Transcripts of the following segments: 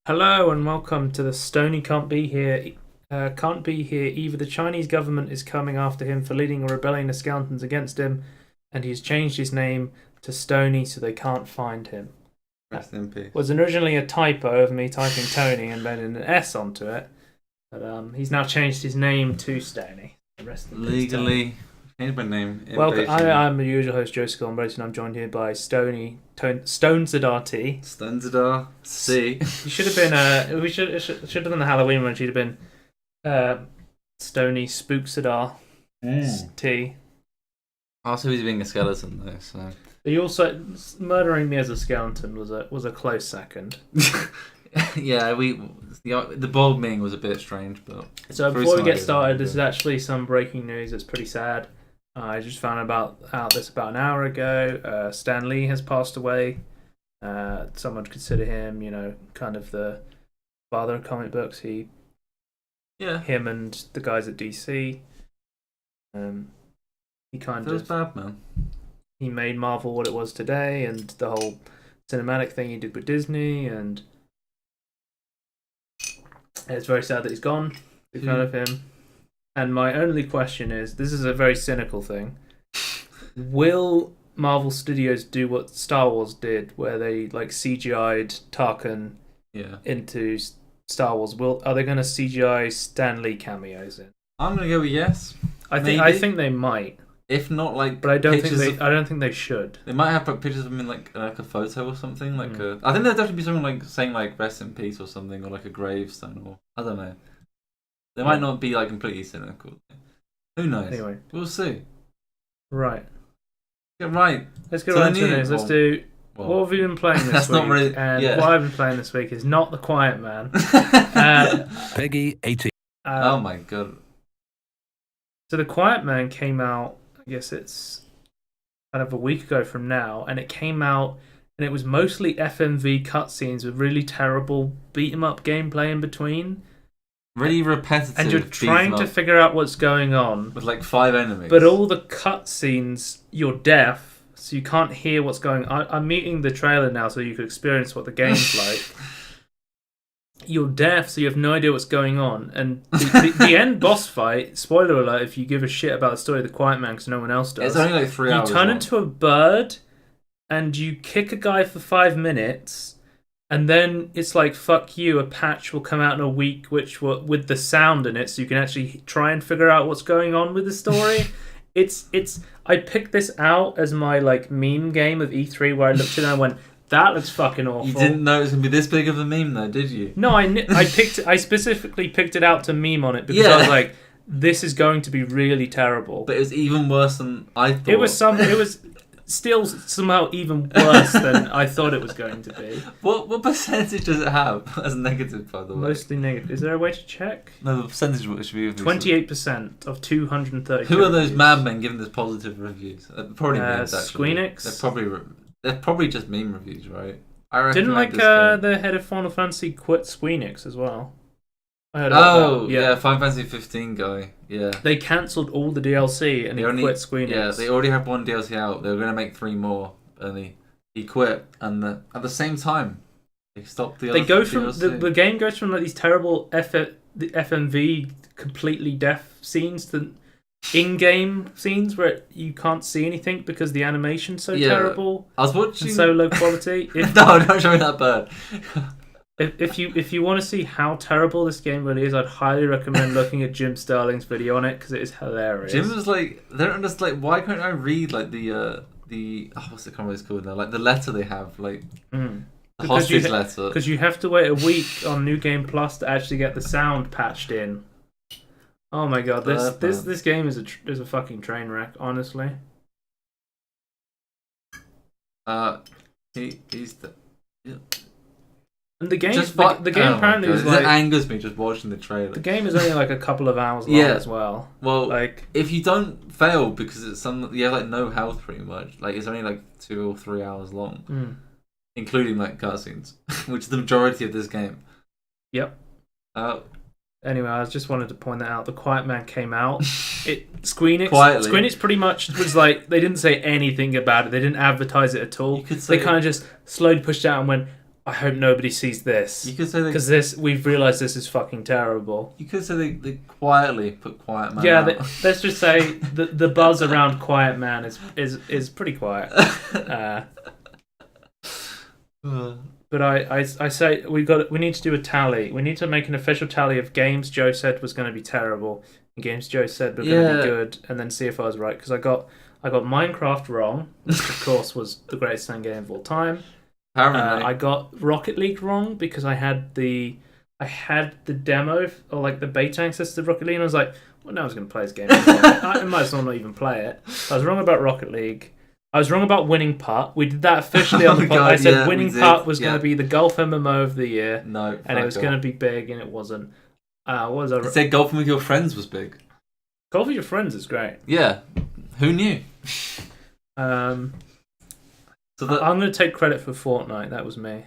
Hello and welcome to the Stony can't be here. Can't be here either. The Chinese government is coming after him for leading a rebellion of skeletons against him, and he's changed his name to Stony so they can't find him. Rest in peace. Was originally a typo of me typing Tony and then an S onto it, but he's now changed his name to Stony. Rest in peace, Legally Tony. changed my name. Welcome. I'm the usual host, Joe Skull, and I'm joined here by Stony Stonezadar T. Stonezadar C. You should have been. We should have done the Halloween one. She'd have been Stony Spooksadar T. Also, he's being a skeleton though. So You also murdering me as a skeleton was a close second. yeah, the bald Ming was a bit strange, but So before we get started, this is actually some breaking news that's pretty sad. I just found out this about an hour ago. Stan Lee has passed away. Some would consider him, kind of the father of comic books. Him and the guys at DC. He kind feels of bad, man. He made Marvel what it was today, and the whole cinematic thing he did with Disney, and it's very sad that he's gone. Big fan of him. And my only question is, this is a very cynical thing, will Marvel Studios do what Star Wars did, where they CGI'd Tarkin into Star Wars? Are they going to CGI Stan Lee cameos in? I'm gonna go with yes. I think they might. If not, but I don't think they should. They might have pictures of him in like a photo or something. I think there'll definitely be something saying rest in peace or something, or a gravestone, or I don't know. They might not be completely cynical. Who knows? Anyway, we'll see. Right. Yeah, right. Let's get on to this. Let's do. What have you been playing this week? What I've been playing this week is not The Quiet Man. Peggy 18. Oh my god. So The Quiet Man came out, I guess it's kind of a week ago from now, and it came out and it was mostly FMV cutscenes with really terrible beat 'em up gameplay in between. Really repetitive. And you're trying to figure out what's going on. With 5 enemies. But all the cutscenes, you're deaf, so you can't hear what's going on. I'm muting the trailer now so you can experience what the game's like. You're deaf, so you have no idea what's going on. And the end boss fight, spoiler alert if you give a shit about the story of The Quiet Man because no one else does. It's only 3 hours You turn long. into a bird and you kick a guy for 5 minutes. And then it's fuck you, a patch will come out in a week with the sound in it so you can actually try and figure out what's going on with the story. I picked this out as my meme game of E3 where I looked at it and I went, that looks fucking awful. You didn't know it was going to be this big of a meme though, did you? No, I specifically picked it out to meme on it because I was like, this is going to be really terrible. But it was even worse than I thought. It was still somehow even worse than I thought it was going to be. What percentage does it have as negative, by the way? Mostly negative. Is there a way to check? No, the percentage should be 28% of 230. Who are those madmen giving this positive reviews? Probably memes, actually. Squeenix. They're probably just meme reviews, right? I reckon Didn't the head of Final Fantasy quit Squeenix as well? I heard about that. Yeah, Final Fantasy 15 guy. Yeah. They cancelled all the DLC and he quit Squeenix. Yeah, they already have 1 DLC out. They were going to make 3 more, and he quit. And at the same time, they stopped the. They go from the game goes from these terrible the FMV completely deaf scenes to in-game scenes where you can't see anything because the animation's so terrible. I was watching and so low quality. No, don't show me that bird. If you want to see how terrible this game really is, I'd highly recommend looking at Jim Sterling's video on it because it is hilarious. Jim was they don't understand why can't I read the what's the comment it's called now? The letter they have the hostage letter. Because you have to wait a week on New Game Plus to actually get the sound patched in. Oh my god, this game is a fucking train wreck, honestly. He's the. Yeah. And the game, the game apparently is it angers me just watching the trailer. The game is only a couple of hours long as well. Well, if you don't fail because it's you have no health pretty much. It's only 2 or 3 hours long, including cutscenes, which is the majority of this game. Yep. Anyway, I just wanted to point that out. The Quiet Man came out. Squeenix pretty much was they didn't say anything about it. They didn't advertise it at all. They kind of just slowly pushed out and went, I hope nobody sees this. You could say because we've realised this is fucking terrible. You could say they quietly put Quiet Man. Yeah, out. let's just say the buzz around Quiet Man is pretty quiet. But I say we need to do a tally. We need to make an official tally of games Joe said was going to be terrible and games Joe said were going to be good, and then see if I was right. Because I got Minecraft wrong, which of course was the greatest selling game of all time. Apparently, I got Rocket League wrong because I had the demo or like the beta access to Rocket League, and I was like, well, no one's going to play this game. I might as well not even play it. So I was wrong about Rocket League. I was wrong about Winning Putt. We did that officially on the podcast. I said Winning Putt was going to be the golf MMO of the year. No, and it was going to be big, and it wasn't. What was I? I said golfing with your friends was big. Golf with your friends is great. Yeah, who knew? So I'm going to take credit for Fortnite. That was me.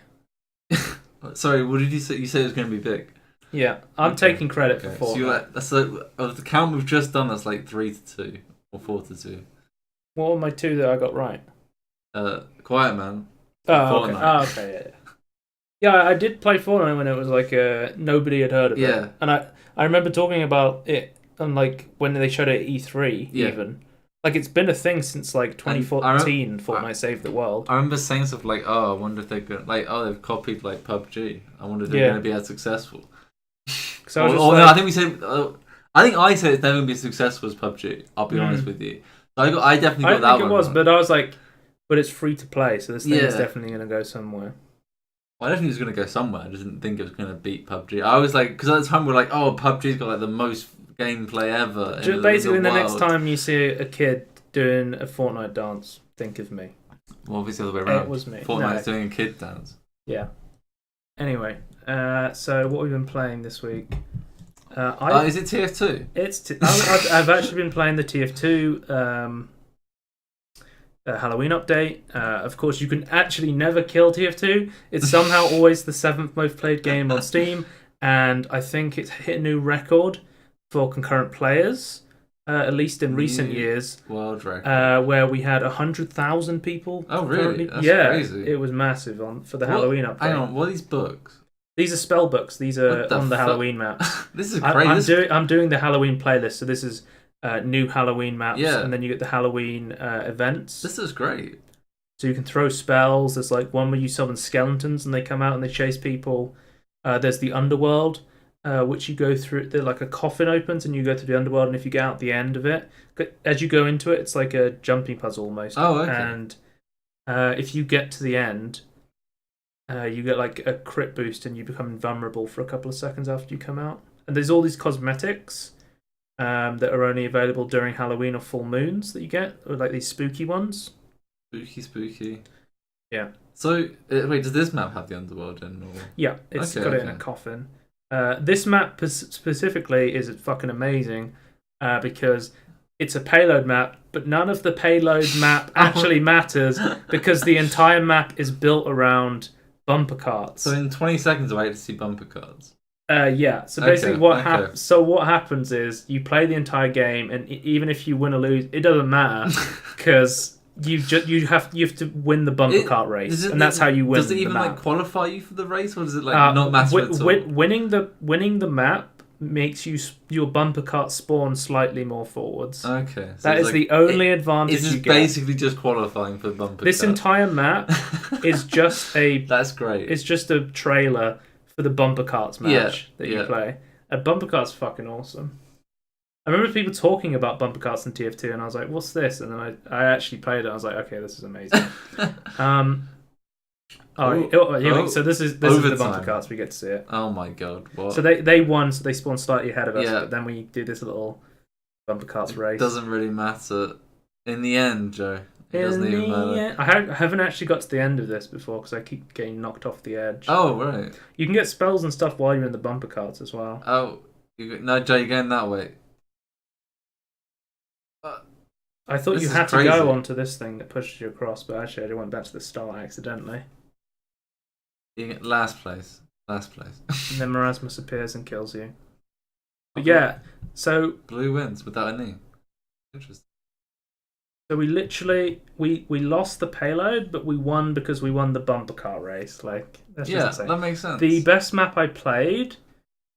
Sorry, what did you say? You said it was going to be big. Yeah, I'm taking credit for Fortnite. So of the count we've just done, that's like 3-2 or 4-2. What were my two that I got right? Quiet Man. Oh, okay. Yeah, I did play Fortnite when it was like nobody had heard of it. And I remember talking about it and like when they showed it at E3 even. Like it's been a thing since like 2014. Fortnite saved the world. I remember saying stuff like, "Oh, I wonder if they're going they've copied like PUBG. I wonder if they're going to be as successful." I think we said. I think I said it's never going to be as successful as PUBG. I'll be honest with you. I definitely got that one. I think it was, but I was like, but it's free to play, so this thing is definitely going to go somewhere. Well, I definitely was going to go somewhere. I just didn't think it was going to beat PUBG. I was like, because at the time we were like, oh, PUBG's got like the most gameplay ever. Just basically, the next time you see a kid doing a Fortnite dance, think of me. Well, obviously the other way around. It was me. Fortnite's doing a kid dance. Yeah. Anyway, so what we've been playing this week? Is it TF2? I've actually been playing the TF2 Halloween update. Of course, you can actually never kill TF2. It's somehow always the 7th most played game on Steam, and I think it's hit a new record for concurrent players, at least in recent years. World record. Where we had 100,000 people. Oh, really? That's crazy. It was massive for the Halloween update. Hang on, what are these books? These are spell books. These are on the Halloween maps. This is crazy. I'm doing the Halloween playlist, so this is new Halloween maps, and then you get the Halloween events. This is great. So you can throw spells. There's like one where you summon skeletons and they come out and they chase people. There's the underworld, which you go through. They're like a coffin opens and you go through the underworld, and if you get out the end of it, as you go into it, it's like a jumping puzzle almost. Oh, okay. And if you get to the end, you get like a crit boost and you become invulnerable for a couple of seconds after you come out. And there's all these cosmetics that are only available during Halloween or full moons that you get, or like these spooky ones. Spooky. Yeah. So, wait, does this map have the underworld in? Or... Yeah, it's got it in a coffin. This map specifically is fucking amazing because it's a payload map, but none of the payload map actually matters because the entire map is built around bumper carts. So in 20 seconds I get to see bumper carts. Yeah. So basically, what happens is you play the entire game, and even if you win or lose, it doesn't matter because you have to win the bumper cart race, and that's how you win. Does it even the map. like qualify you for the race, or does it like not matter at all? Winning the map makes your bumper cart spawn slightly more forwards. Okay, so that is the only advantage you get. It's basically just qualifying for the bumper. This entire map is just a. That's great. It's just a trailer for the bumper carts match that you play. A bumper cart's fucking awesome. I remember people talking about bumper carts in TF2, and I was like, "What's this?" And then I actually played it. I was like, "Okay, this is amazing." So this is the bumper carts. We get to see it. Oh my god! What? So they won. So they spawned slightly ahead of us. But then we do this little bumper carts race. Doesn't really matter in the end, Joe. It doesn't even matter. I haven't actually got to the end of this before because I keep getting knocked off the edge. Oh right. You can get spells and stuff while you're in the bumper carts as well. Oh no, Joe, you're going that way. I thought you had to go onto this thing that pushes you across, but actually I went back to the start accidentally. You get last place. And then Marasmus appears and kills you. But yeah, so... Blue wins without a knee. Interesting. So we literally we lost the payload, but we won because we won the bumper car race. Like that's Yeah, just insane. that makes sense. The best map I played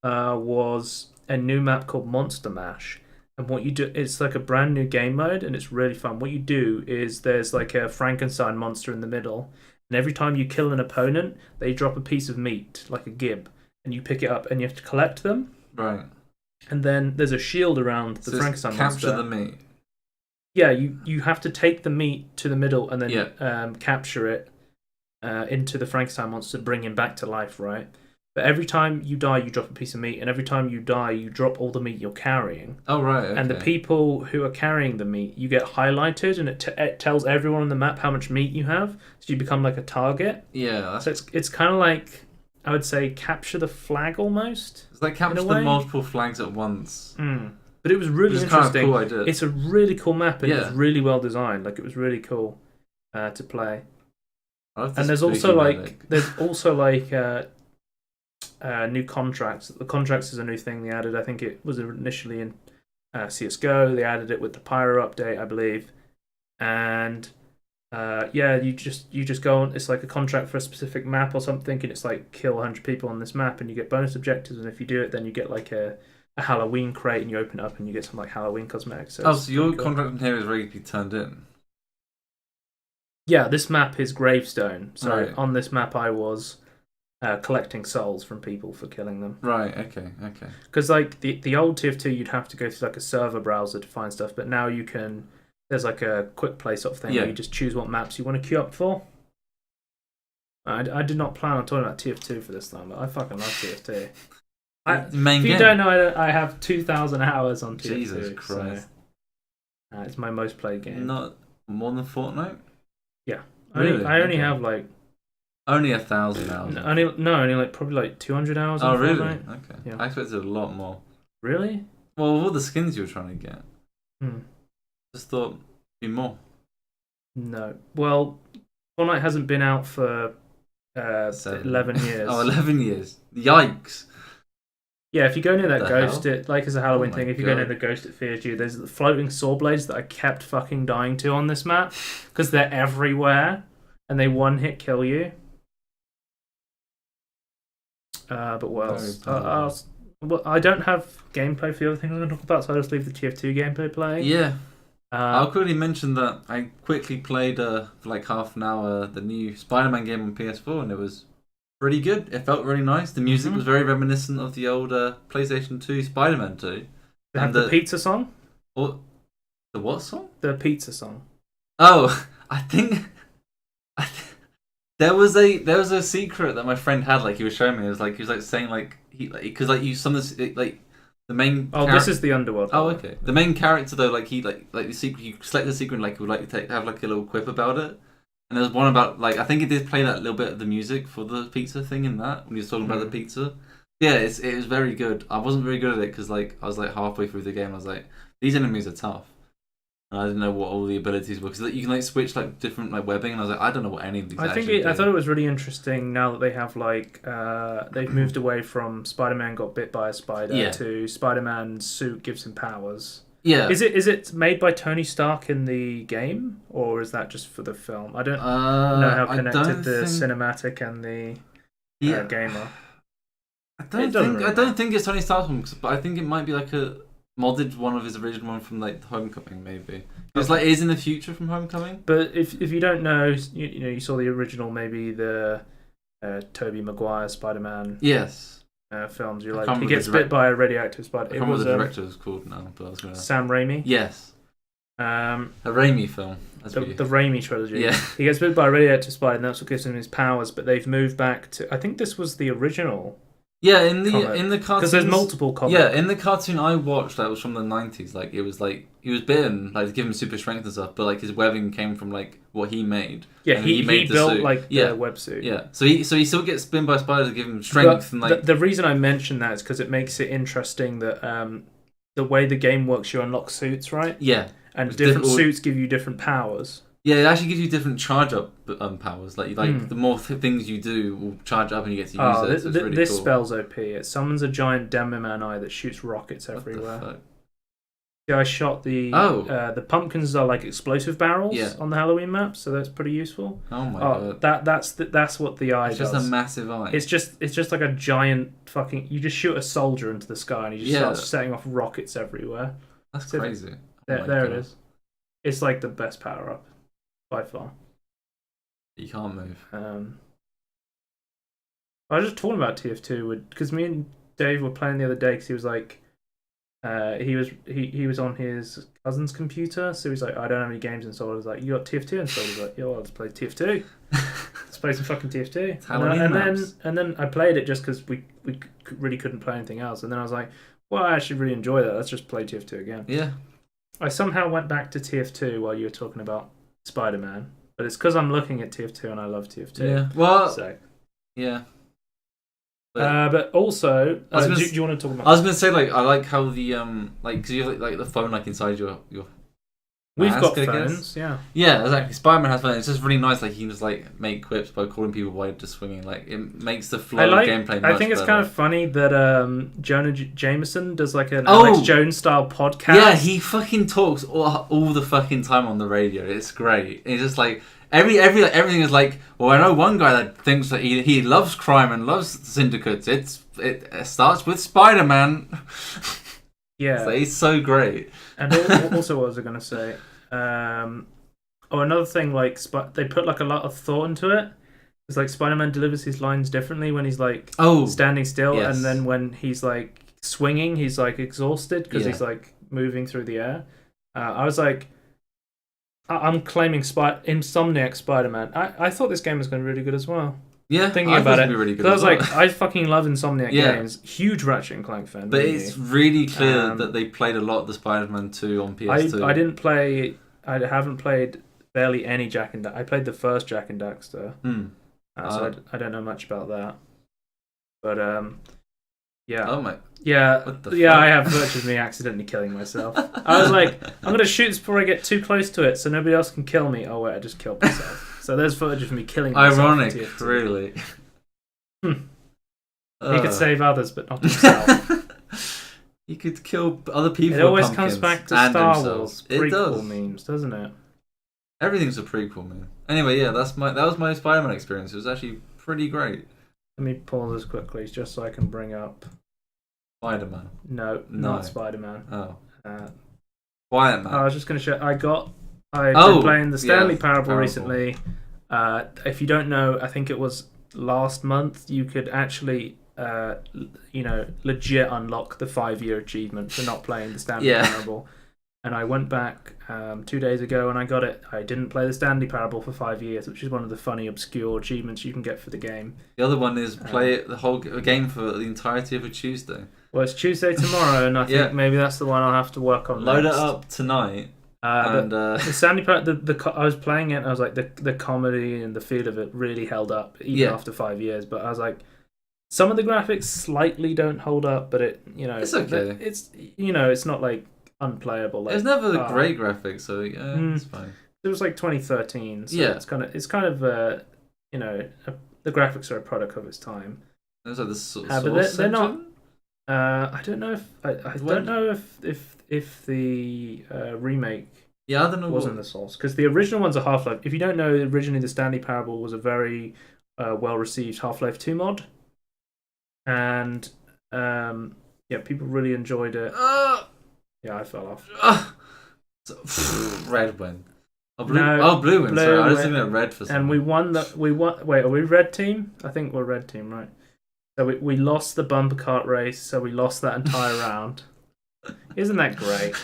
was a new map called Monster Mash. And what you do, it's like a brand new game mode, and it's really fun. What you do is there's like a Frankenstein monster in the middle, and every time you kill an opponent, they drop a piece of meat, like a gib, and you pick it up, and you have to collect them. Right. And then there's a shield around the So Frankenstein capture monster. the meat. Yeah, you have to take the meat to the middle and then capture it into the Frankenstein monster, bring him back to life, right? But every time you die, you drop a piece of meat, and every time you die, you drop all the meat you're carrying. Oh, right, okay. And the people who are carrying the meat, you get highlighted, and it tells everyone on the map how much meat you have, so you become like a target. Yeah. So it's kind of like, I would say, capture the flag almost. It's like capture the multiple flags at once. But it was really interesting. Kind of cool idea. It's a really cool map, and it was really well designed. Like, it was really cool to play. And there's also like new contracts. The contracts is a new thing they added. I think it was initially in CS:GO. They added it with the Pyro update, I believe. And you just go on. It's like a contract for a specific map or something, and it's like kill 100 people on this map, and you get bonus objectives. And if you do it, then you get like a Halloween crate, and you open it up, and you get some like Halloween cosmetics. So your contract in here is ready to be turned in. Yeah, this map is Gravestone. So Right. on this map, I was collecting souls from people for killing them. Right. Okay. Because like the old TF2, you'd have to go through like a server browser to find stuff, but now you can. There's like a quick play sort of thing where you just choose what maps you want to queue up for. I did not plan on talking about TF2 for this time, but I fucking love TF2. If you don't know, I have 2,000 hours on TF2. Jesus Christ! So, it's my most played game. Not more than Fortnite. Yeah, Really? I only have like only 1,000 hours. Only like probably like 200 hours. Oh, on really? Fortnite. Okay. Yeah. I expected a lot more. Really? Well, with all the skins you were trying to get, just thought be more. No. Well, Fortnite hasn't been out for 11 years. Oh, 11 years. Yikes. Yeah, if you go near that ghost, hell? it like as a Halloween thing. If you go near God. the ghost, it fears you. There's the floating saw blades that I kept fucking dying to on this map because they're everywhere and they one hit kill you. But what else? Well, I don't have gameplay for the other things I'm going to talk about, so I'll just leave the TF2 gameplay playing. Yeah. I'll quickly mention that I quickly played for like half an hour the new Spider-Man game on PS4, and it was pretty good. It felt really nice. The music was very reminiscent of the old PlayStation 2 Spider-Man 2. They have the pizza song? The what song? The pizza song. Oh, I think there was a secret that my friend had. Like he was showing me. He was saying like because like you some of this like the main. This is the Underworld. Oh, okay. The main character though, like he like the secret. You select the secret, like he would like to have like a little quip about it. And there was one about like I think it did play that little bit of the music for the pizza thing in that when he was talking about the pizza. Yeah, it was very good. I wasn't very good at it because like I was like halfway through the game. I was like, these enemies are tough. And I didn't know what all the abilities were because you can like switch like different like webbing, and I was like, I don't know what any of these. I thought it was really interesting now that they have like they've moved away from Spider-Man got bit by a spider to Spider-Man's suit gives him powers. Yeah. Is it made by Tony Stark in the game, or is that just for the film? I don't know how connected the cinematic and the game are. I don't think it's Tony Stark, but I think it might be like a modded one of his original one from like Homecoming, maybe. It's like is in the future from Homecoming. But if you don't know, you saw the original, maybe the Tobey Maguire Spider-Man. Yes. Films. You're like he gets bit by a radioactive spider. I can't remember what the director was called now, but I was gonna. Sam Raimi. Yes. A Raimi film. The Raimi trilogy. Yeah. He gets bit by a radioactive spider, and that's what gives him his powers. But they've moved back to. I think this was the original. Yeah, in the cartoon. Because there's multiple comics. Yeah, in the cartoon I watched, that was from the 90s. Like it was like he was bitten, like to give him super strength and stuff. But like his webbing came from like what he made. Yeah, he made the built suit. like the web suit. Yeah, so he still gets bitten by spiders to give him strength and like. The reason I mention that is because it makes it interesting that the way the game works, you unlock suits, right? Yeah, and different suits give you different powers. Yeah, it actually gives you different charge up powers. Like the more things you do will charge up, and you get to use it. So it's really this cool. spell's OP. It summons a giant Demoman eye that shoots rockets everywhere. What the fuck? Yeah, I shot the pumpkins are like explosive barrels on the Halloween map, so that's pretty useful. Oh my god. That's what the eye It's does. just a massive eye. It's just like a giant fucking. You just shoot a soldier into the sky and he just starts setting off rockets everywhere. That's crazy. There it is. It's like the best power up by far. You can't move. I was just talking about TF2 because me and Dave were playing the other day because he was like, he was on his cousin's computer, so he's like, I don't have any games installed. I was like, you got TF2 installed? He's like, yeah, well, let's play TF2. Let's play some fucking TF2. And then I played it just because we really couldn't play anything else. And then I was like, well, I actually really enjoy that. Let's just play TF2 again. Yeah. I somehow went back to TF2 while you were talking about Spider-Man, but it's because I'm looking at TF2 and I love TF2. Yeah. Well. So. Yeah. But also, do you want to talk about? I was gonna say I like how the because you have like the phone inside your. We've got phones, yeah. Yeah, exactly. Spider-Man has phone. It's just really nice. Like, you can just make quips by calling people while you're just swinging. Like, it makes the flow of gameplay much I think it's better. kind of funny that Jonah Jameson does an Alex Jones style podcast. Yeah, he fucking talks all the fucking time on the radio. It's great. It's just everything is well, I know one guy that thinks that he loves crime and loves syndicates. It starts with Spider-Man. Yeah, he's so great. And also, what was I going to say? Another thing, they put a lot of thought into it. It's Spider-Man delivers his lines differently when he's standing still, yes. And then when he's swinging, he's exhausted because he's moving through the air. I was I'm claiming Insomniac Spider-Man. I thought this game was going to be really good as well. Yeah, thinking about it. Be really good I was I fucking love Insomniac games. Huge Ratchet and Clank fan. But it's really clear that they played a lot of the Spider-Man 2 on PS2. I didn't play. I haven't played barely any Jak and Daxter. I played the first Jak and Daxter. So I don't know much about that. But yeah. Oh my. Yeah, I have footage of me accidentally killing myself. I was I'm gonna shoot this before I get too close to it, so nobody else can kill me. Oh wait, I just killed myself. So there's footage of me killing myself. Ironic, really. He could save others, but not himself. He could kill other people. It always comes back to Star Wars prequel memes, doesn't it? Everything's a prequel meme. Anyway, yeah, that was my Spider-Man experience. It was actually pretty great. Let me pause this quickly, just so I can bring up Spider-Man. No, not Spider-Man. Oh. Quiet Man. I was just going to show. I've been playing the Stanley Parable recently. If you don't know, I think it was last month, you could actually, legit unlock the 5-year achievement for not playing the Stanley Parable. And I went back 2 days ago and I got it. I didn't play the Stanley Parable for 5 years, which is one of the funny, obscure achievements you can get for the game. The other one is play the whole game for the entirety of a Tuesday. Well, it's Tuesday tomorrow, and I think maybe that's the one I'll have to work on. Load it up tonight. And the Stanley Parable, I was playing it, and I was the comedy and the feel of it really held up even after 5 years. But I was some of the graphics slightly don't hold up, but it's okay. It's not unplayable. It's never the great graphics, so it's fine. It was 2013, so it's kind of the graphics are a product of its time. It's the sort of but they're not. I don't know if I don't know if the remake I don't know wasn't the source, because the original one's a Half-Life. If you don't know, originally the Stanley Parable was a very well received Half-Life 2 mod, and people really enjoyed it. Yeah, I fell off. Red win. Blue win. Sorry, I was thinking of red for some. And we won. Wait, are we red team? I think we're red team, right? So we lost the bumper cart race, so we lost that entire round. Isn't that great?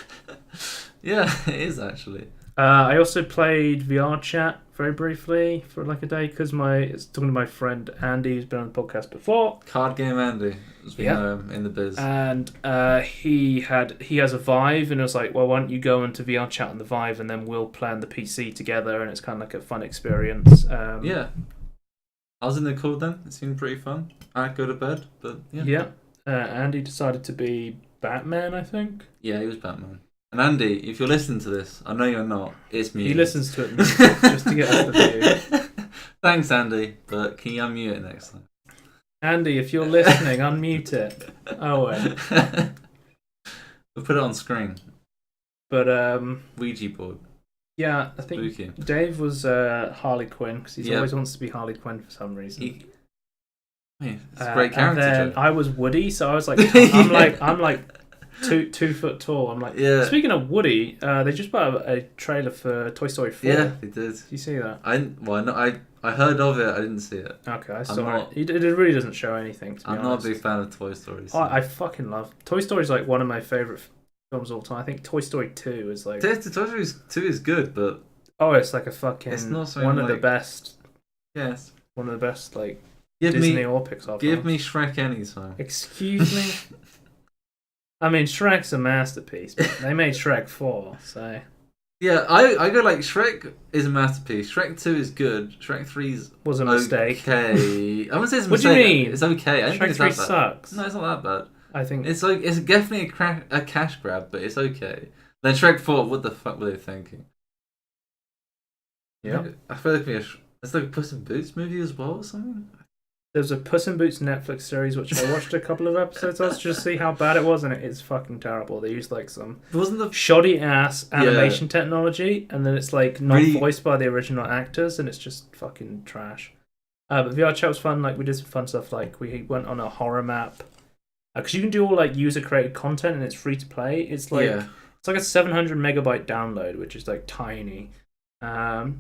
Yeah, it is actually. I also played VR chat very briefly for a day because talking to my friend Andy, who's been on the podcast before. Card game Andy, as we know him in the biz. And he has a Vive, and it was well, why don't you go into VR chat on the Vive, and then we'll play on the PC together, and it's kind of a fun experience. Yeah. I was in the call then. It seemed pretty fun. I'd go to bed, but yeah. Yeah. Andy decided to be Batman, I think. Yeah, he was Batman. And Andy, if you're listening to this, I know you're not. It's me. He listens to it just to get us the view. Thanks, Andy. But can you unmute it next time? Andy, if you're listening, unmute it. Oh wait. We'll put it on screen. But Ouija board. yeah, I think Spooky. Dave was Harley Quinn because he Yep. always wants to be Harley Quinn for some reason. It's a great And character. then Joe. I was Woody, so I was like, Yeah. I'm like 2 foot tall. I'm like, Yeah. Speaking of Woody, they just put out a trailer for Toy Story 4. Yeah, they did. Did you see that? I heard of it. I didn't see it. Okay, I I'm saw not- it. It really doesn't show anything. To be I'm honest. not a big fan of Toy Story. So. I fucking love Toy Story. Is like one of my favorite films of all time. I think Toy Story 2 is like Toy Story 2 is good, but it's like a fucking It's not something one of the like- best. yes. One of the best like Give Disney me or Pixar. give films. me Shrek anytime. Excuse me. I mean, Shrek's a masterpiece, but they made Shrek 4, so Yeah, I go like Shrek is a masterpiece. Shrek 2 is good. Shrek 3 is was a mistake. okay. I wouldn't say it's a What do you mistake. mean? It's okay. I don't Shrek think it's 3 that bad. sucks. No, it's not that bad. I think It's definitely a cash grab, but it's okay. Then Shrek 4, what the fuck were they thinking? yeah. I feel like it's like a Puss in Boots movie as well or something. There's a Puss in Boots Netflix series which I watched a couple of episodes of just to see how bad it was, and it is fucking terrible. They used like some Wasn't the shoddy ass animation technology, and then it's like not Really- voiced by the original actors, and it's just fucking trash. But VR chat was fun. Like we did some fun stuff. Like we went on a horror map because you can do all like user created content, and it's free to play. It's like it's like a 700 megabyte download, which is like tiny. So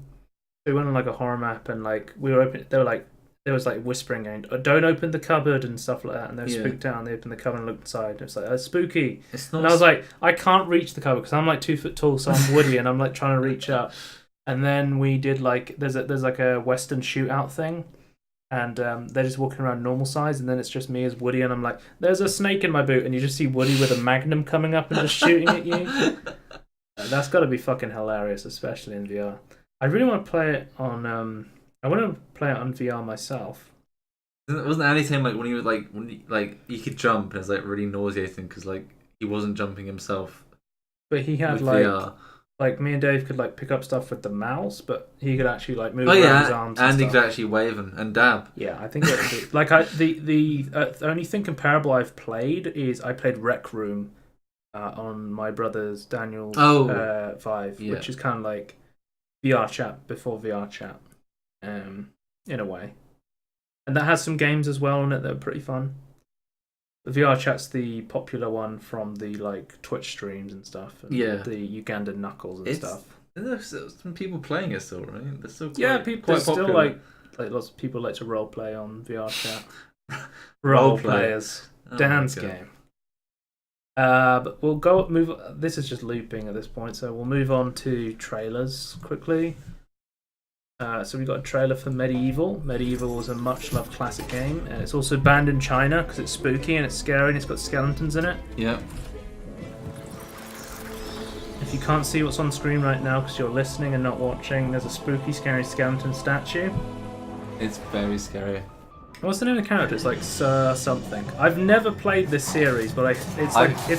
we went on like a horror map, and like we were open. There was like whispering going, "Don't open the cupboard" and stuff like that. And they were spooked out. And they opened the cupboard and looked inside. It's like spooky. It's not. And I was like, I can't reach the cupboard because I'm like 2 foot tall, so I'm Woody, and I'm like trying to reach up. And then we did like there's like a Western shootout thing, and they're just walking around normal size, and then it's just me as Woody, and I'm like, there's a snake in my boot, and you just see Woody with a magnum coming up and just shooting at you. That's got to be fucking hilarious, especially in VR. I really want to play it on. I want to play it on VR myself. Wasn't Andy saying like when he was like he could jump and it's like really nauseating because like he wasn't jumping himself. But he had with like VR. like me and Dave could like pick up stuff with the mouse, but he could actually like move Oh around his yeah, arms. and he stuff. could actually wave and dab. Yeah, I think it would be like the only thing comparable I've played is I played Rec Room on my brother's Daniel's Vive, Yeah. which is kind of like VR chat before VR chat, in a way, and that has some games as well on it that are pretty fun. The VR chat's the popular one from the like Twitch streams and stuff, and Yeah. the Ugandan Knuckles and stuff. There's some people playing it still, right? They're still Yeah, quite there's still popular. like lots of people like to role play on VR chat. Role Role play. players. Oh Dan's my God. game. But we'll move. This is just looping at this point, so we'll move on to trailers quickly. So we got a trailer for Medieval. Medieval was a much-loved classic game, and it's also banned in China because it's spooky and it's scary and it's got skeletons in it. Yeah. If you can't see what's on screen right now because you're listening and not watching, there's a spooky, scary skeleton statue. It's very scary. What's the name of the character? It's like Sir something. I've never played this series, but it's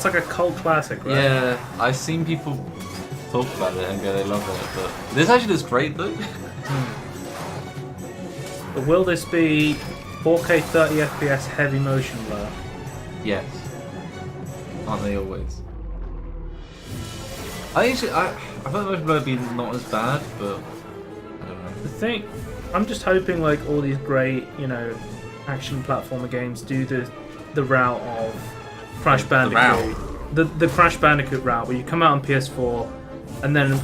like a cult classic, right? Yeah, I've seen people talk about it and go they love it, but this actually looks great though. But will this be 4K 30 FPS heavy motion blur? Yes. Aren't they always? I thought Motion Blur would be not as bad, but I don't know. The thing, I'm just hoping like all these great, action platformer games do the route of Crash Bandicoot. The Crash Bandicoot route where you come out on PS4 and then,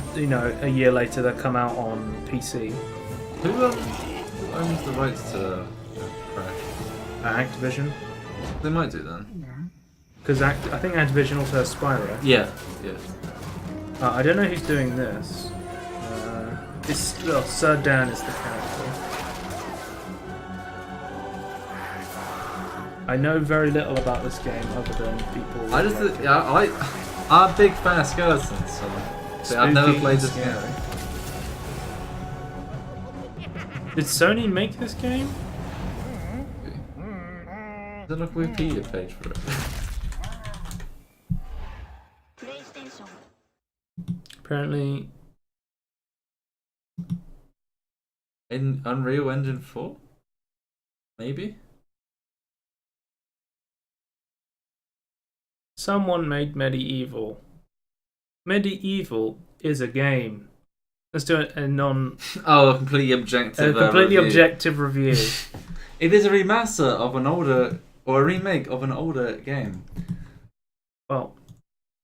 a year later they come out on PC. Who owns the rights to Crash? Activision. They might do then. Because I think Activision also has Spyro. Yeah. I don't know who's doing this. Sir Dan is the character. I know very little about this game other than people. I'm a big fan of skeletons, so I've never played this game. Did Sony make this game? Is there like a Wikipedia page for it? Apparently, In Unreal Engine 4? Maybe? someone made Medieval. Medieval is a game. Let's do a a completely objective completely review. objective review. It is a remaster of an older, or a remake of an older game. Well,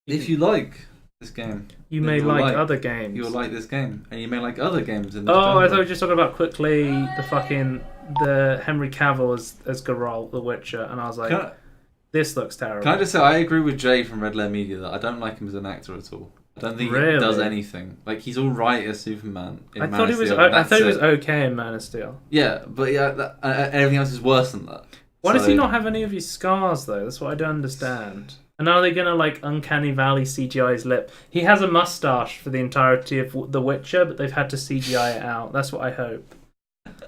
If you like this game, you then may you will like other games. You will like this game, and you may like other games in this Oh, genre. I thought we were just talking about quickly the Henry Cavill as Geralt, The Witcher, and I was like, this looks terrible. Can I just say, I agree with Jay from Red Letter Media that I don't like him as an actor at all. I don't think he does anything. Like, he's all right as Superman in Man of Steel. I thought he was okay in Man of Steel. Yeah, but everything else is worse than that. Why does he not have any of his scars though? That's what I don't understand. And are they gonna like Uncanny Valley CGI his lip? He has a mustache for the entirety of The Witcher, but they've had to CGI it out. That's what I hope.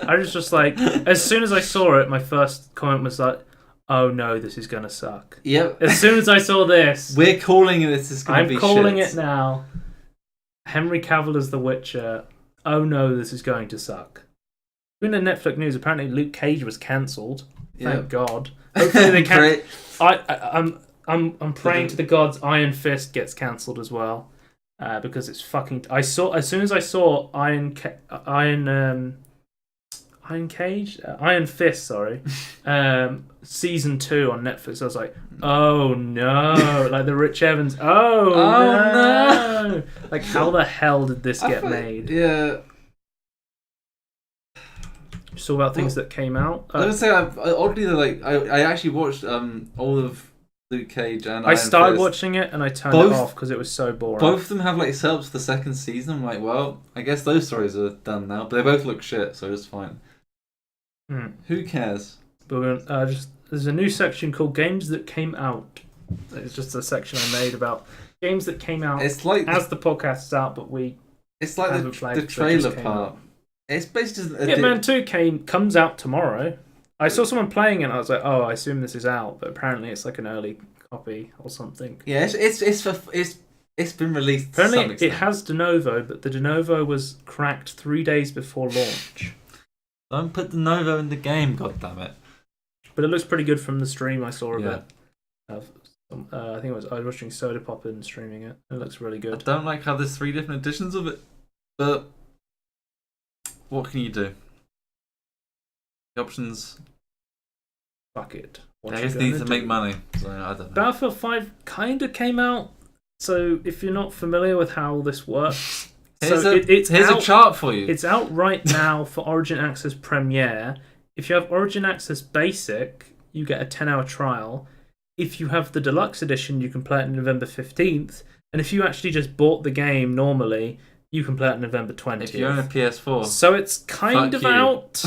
I was just like, as soon as I saw it, my first comment was like, "Oh no, this is gonna suck." Yep. As soon as I saw this, we're calling this is gonna be shit. I'm calling it now. Henry Cavill as The Witcher. Oh no, this is going to suck. In the Netflix news, apparently Luke Cage was cancelled. Thank God. Hopefully they can. I'm praying to the gods Iron Fist gets cancelled as well, because it's fucking. I saw as soon as I saw Iron Fist, sorry, season 2 on Netflix. I was like, oh no, like the Rich Evans. Oh no, like how the hell did this get made? Yeah. Saw about things that came out. I was gonna say, oddly, I actually watched all of Luke Cage and I started Fist. watching it and I turned it off because it was so boring. Both of them have like setups for the second season. I'm like, well, I guess those stories are done now, but they both look shit, so it's fine. Who cares? But there's a new section called Games That Came Out. It's just a section I made about games that came out. It's like as the podcast's out, but it's like the trailer part. It's basically Hitman 2 comes out tomorrow. I saw someone playing it and I was like, oh, I assume this is out, but apparently it's like an early copy or something. Yeah, it's been released. Apparently to some extent. it has de novo, but the de novo was cracked 3 days before launch. Don't put de novo in the game, goddammit. But it looks pretty good from the stream I saw of it. I think I was watching Soda Pop and streaming it. It looks really good. I don't like how there's 3 different editions of it, but what can you do? The options. Fuck it. I guess they need to make money, so I don't know. Battlefield 5 kind of came out, so if you're not familiar with how this works, here's a chart for you. It's out right now for Origin Access Premiere. If you have Origin Access Basic, you get a 10-hour trial. If you have the Deluxe Edition, you can play it on November 15th. And if you actually just bought the game normally, you can play it on November 20th. If you own a PS4. So it's kind of out,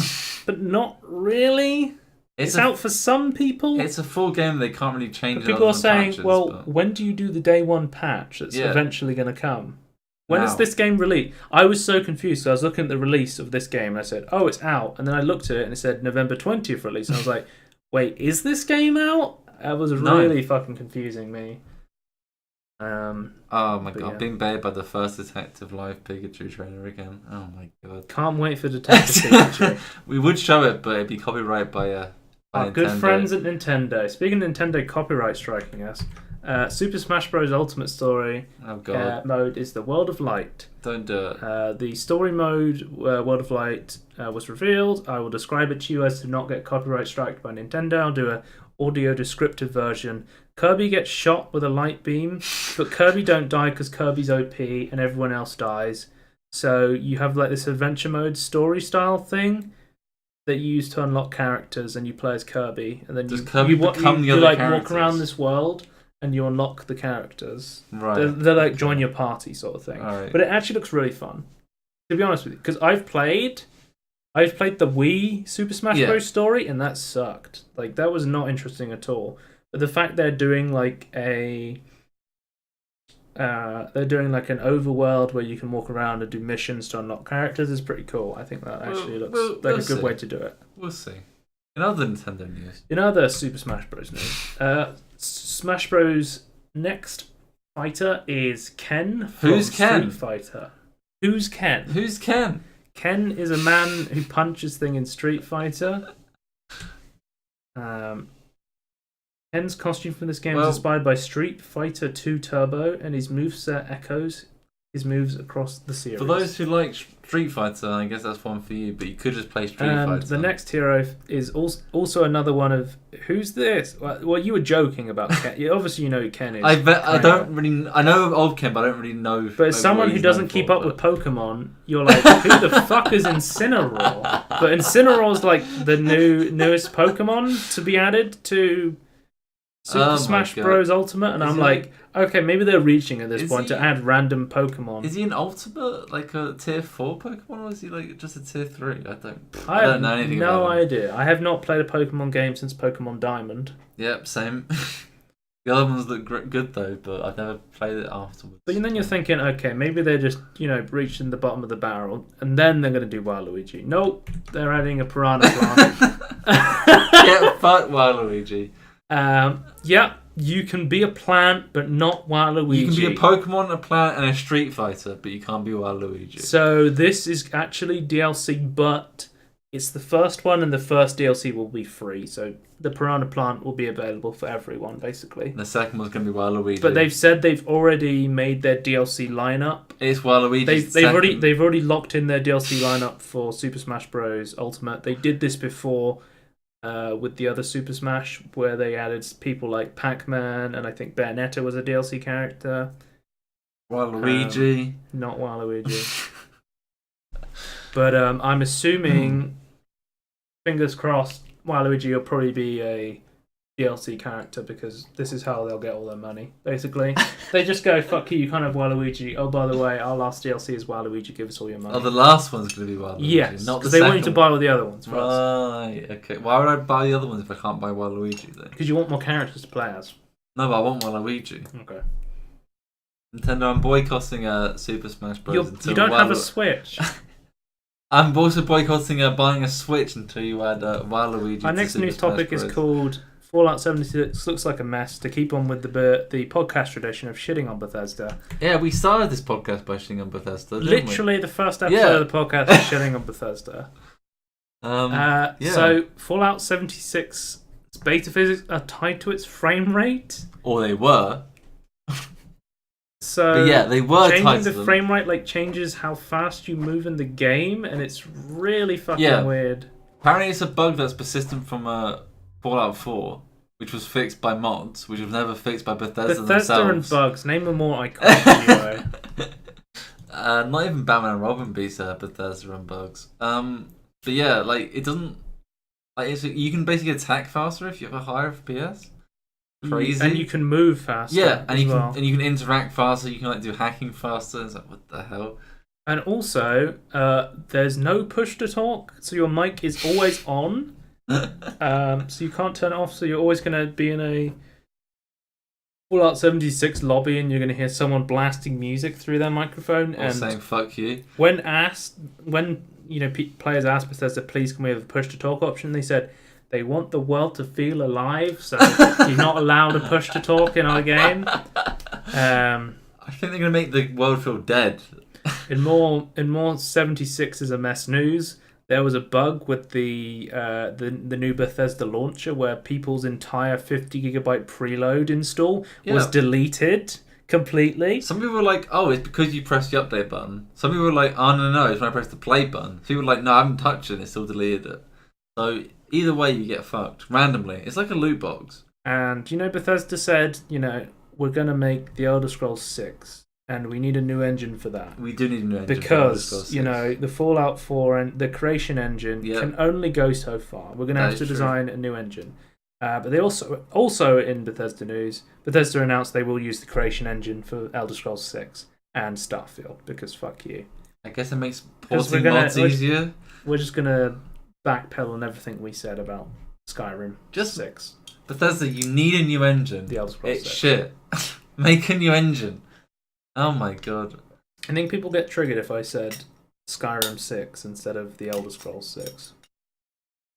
but not really. It's out for some people. It's a full game. They can't really change it. People are saying, when do you do the day one patch that's eventually going to come? When is this game released? I was so confused. So I was looking at the release of this game and I said, oh, it's out. And then I looked at it and it said November 20th release. And I was like, wait, is this game out? That was really fucking confusing me. Oh my god, being baited by the first Detective Live Pikachu trailer again. Oh my god. Can't wait for Detective Pikachu. We would show it, but it'd be copyrighted by our good friends at Nintendo. Speaking of Nintendo copyright striking us, Super Smash Bros. Ultimate Story mode is the World of Light. Don't do it. The story mode, World of Light, was revealed. I will describe it to you as to not get copyright struck by Nintendo. I'll do a audio descriptive version. Kirby gets shot with a light beam, but Kirby don't die because Kirby's OP and everyone else dies. So you have like this adventure mode story style thing that you use to unlock characters, and you play as Kirby, and then you walk around this world and you unlock the characters. Right. They're like join your party sort of thing. Right. But it actually looks really fun. To be honest with you, because I've played the Wii Super Smash Bros. Story, and that sucked. Like that was not interesting at all. But the fact they're doing like an overworld where you can walk around and do missions to unlock characters is pretty cool. I think that actually looks like a good way to do it. We'll see. In other Nintendo news. In other Super Smash Bros. News, Smash Bros. Next fighter is Ken from Who's Ken? Street Fighter. Who's Ken? Who's Ken? Ken is a man who punches things in Street Fighter. Ken's costume from this game was inspired by Street Fighter 2 Turbo, and his moveset echoes his moves across the series. For those who like Street Fighter, I guess that's one for you, but you could just play Street Fighter. The next hero is also another one of... Who's this? Well, you were joking about Ken. Obviously, you know who Ken is. I don't really... I know of old Ken, but I don't really know... But as someone who doesn't keep up with Pokemon, you're like, who the fuck is Incineroar? But Incineroar's like the newest Pokemon to be added to Super Smash Bros. Ultimate, and I'm like... Okay, maybe they're reaching at this point to add random Pokemon. Is he an Ultimate, like a Tier 4 Pokemon, or is he like just a Tier 3? I don't know anything about him. No idea. I have not played a Pokemon game since Pokemon Diamond. Yep, same. The other ones look good though, but I've never played it afterwards. But then you're thinking, okay, maybe they're just, reaching the bottom of the barrel, and then they're going to do Waluigi. Nope, they're adding a Piranha Plant. Yeah, fuck Waluigi. Yeah. You can be a plant, but not Waluigi. You can be a Pokemon, a plant, and a Street Fighter, but you can't be Waluigi. So this is actually DLC, but it's the first one, and the first DLC will be free. So the Piranha Plant will be available for everyone, basically. The second one's going to be Waluigi. But they've said they've already made their DLC lineup. It's Waluigi. They've already locked in their DLC lineup for Super Smash Bros. Ultimate. They did this before. With the other Super Smash, where they added people like Pac-Man, and I think Bayonetta was a DLC character. Waluigi. Not Waluigi. But I'm assuming, fingers crossed, Waluigi will probably be a DLC character, because this is how they'll get all their money, basically. They just go, fuck you can't have Waluigi. Oh, by the way, our last DLC is Waluigi, give us all your money. Oh, the last one's going to be Waluigi. Yes, not because they want you to buy all the other ones first. Right, okay. Why would I buy the other ones if I can't buy Waluigi then? Because you want more characters to play as. No, but I want Waluigi. Okay. Nintendo, I'm boycotting Super Smash Bros. You don't have a Switch. I'm also boycotting buying a Switch until you add Waluigi. Our next news topic is called Fallout 76 looks like a mess, to keep on with the podcast tradition of shitting on Bethesda. Yeah, we started this podcast by shitting on Bethesda. Literally, the first episode of the podcast is shitting on Bethesda. So, Fallout 76's beta physics are tied to its frame rate. Or they were. So, but yeah, they were changing tied to the them. frame rate changes how fast you move in the game, and it's really fucking weird. Apparently, it's a bug that's persistent from Fallout 4, which was fixed by mods, which was never fixed by Bethesda themselves. And bugs, name a more iconic duo. Not even Batman and Robin beats Bethesda and bugs. But yeah, it doesn't. You can basically attack faster if you have a higher FPS. Crazy. And you can move faster. Yeah, and you can interact faster. You can do hacking faster. It's like, what the hell? And also, there's no push to talk, so your mic is always on. So you can't turn it off. So you're always going to be in a Fallout 76 lobby, and you're going to hear someone blasting music through their microphone or saying "fuck you." When players asked Bethesda, "Please, can we have a push to talk option?" They said they want the world to feel alive, so you're not allowed a push to talk in our game. I think they're going to make the world feel dead. In more 76 is a mess news. There was a bug with the new Bethesda launcher where people's entire 50GB preload install was deleted completely. Some people were like, "Oh, it's because you pressed the update button." Some people were like, "Oh no, it's when I pressed the play button." Some people were like, "No, I haven't touched it. It still deleted it." So either way, you get fucked randomly. It's like a loot box. And Bethesda said, we're gonna make the Elder Scrolls 6. And we need a new engine for that. We do need a new engine because the Fallout 4 and the creation engine can only go so far. We're going to have to design a new engine. But they also in Bethesda news, Bethesda announced they will use the creation engine for Elder Scrolls 6 and Starfield, because fuck you. I guess it makes porting mods easier. We're just going to backpedal on everything we said about Skyrim 6. Bethesda, you need a new engine. The Elder Scrolls 6. It's shit. Make a new engine. Oh my god. I think people get triggered if I said Skyrim 6 instead of the Elder Scrolls 6.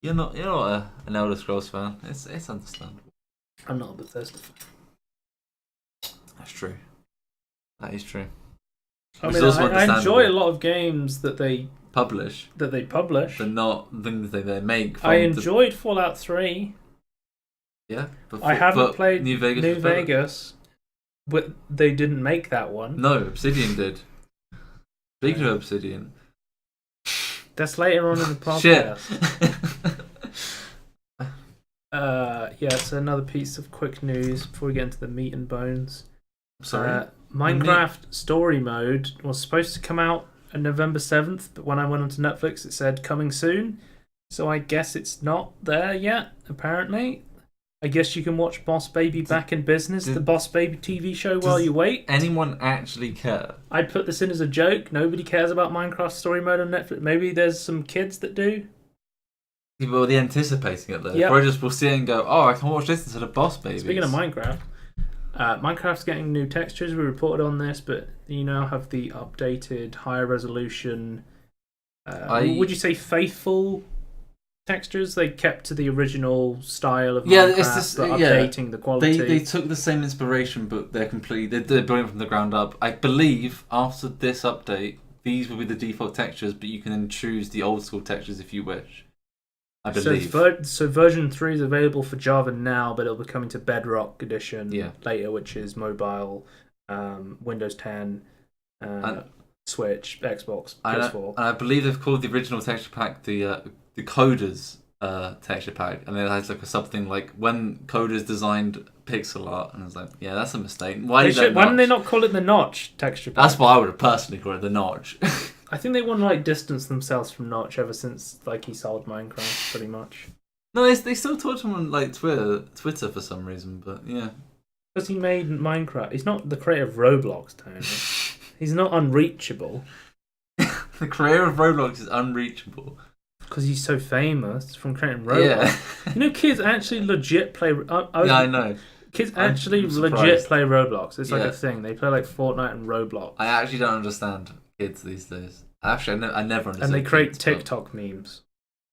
You're not an Elder Scrolls fan. It's understandable. I'm not a Bethesda fan. That's true. That is true. I enjoy a lot of games that they publish. But not things that they make. I enjoyed Fallout 3. Yeah, I haven't played New Vegas. New Vegas, but they didn't make that one. No, Obsidian did. Speaking of Obsidian, that's later on in the podcast. Yeah, it's another piece of quick news before we get into the meat and bones. Sorry. Minecraft Story Mode was supposed to come out on November 7th, but when I went onto Netflix, it said coming soon. So I guess it's not there yet, apparently. I guess you can watch Boss Baby Back in Business, the Boss Baby TV show, while you wait. Anyone actually care? I'd put this in as a joke. Nobody cares about Minecraft Story Mode on Netflix. Maybe there's some kids that do. People are anticipating it though. Yep. Or just will see it and go, oh, I can watch this instead of Boss Baby. Speaking of Minecraft, Minecraft's getting new textures. We reported on this, but you now have the updated, higher resolution. Would you say faithful textures? They kept to the original style of Minecraft, but updating the quality. They took the same inspiration, but they're building it from the ground up. I believe after this update, these will be the default textures, but you can then choose the old school textures if you wish. I believe. So version 3 is available for Java now, but it'll be coming to Bedrock Edition later, which is mobile, Windows 10, Switch, Xbox, PS4. And I believe they've called the original texture pack the Coders texture pack, and it has like something like when Coders designed pixel art, and I was like, yeah, that's a mistake. Why didn't they not call it the Notch texture pack? That's why I would have personally called it the Notch. I think they want to like distance themselves from Notch ever since like he sold Minecraft, pretty much. No, they still talk to him on like Twitter for some reason, but yeah. Because he made Minecraft. He's not the creator of Roblox, Tony. He's not unreachable. The creator of Roblox is unreachable. Because he's so famous from creating Roblox. Yeah. You know, kids actually legit play. I know. Kids actually legit play Roblox. It's like a thing. They play like Fortnite and Roblox. I actually don't understand kids these days. Actually, I never understand. And they create TikTok memes.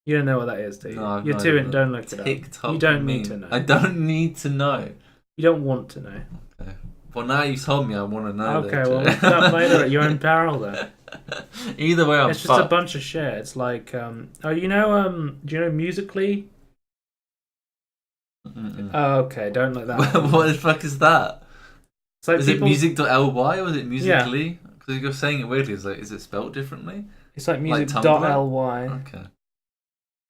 You don't know what that is, do you? No, You're too in. Don't look it up. You don't need to know. I don't need to know. You don't want to know. Okay. Well, now you've told me I want to know. Okay, well, look it up later at your own peril then. Either way, it's just a bunch of shit. It's like, do you know Musically? Oh, okay, don't like that. What the fuck is that? It's like is it music.ly or is it Musically? Because you're saying it weirdly. It's like, is it spelled differently? It's like music.ly. Okay.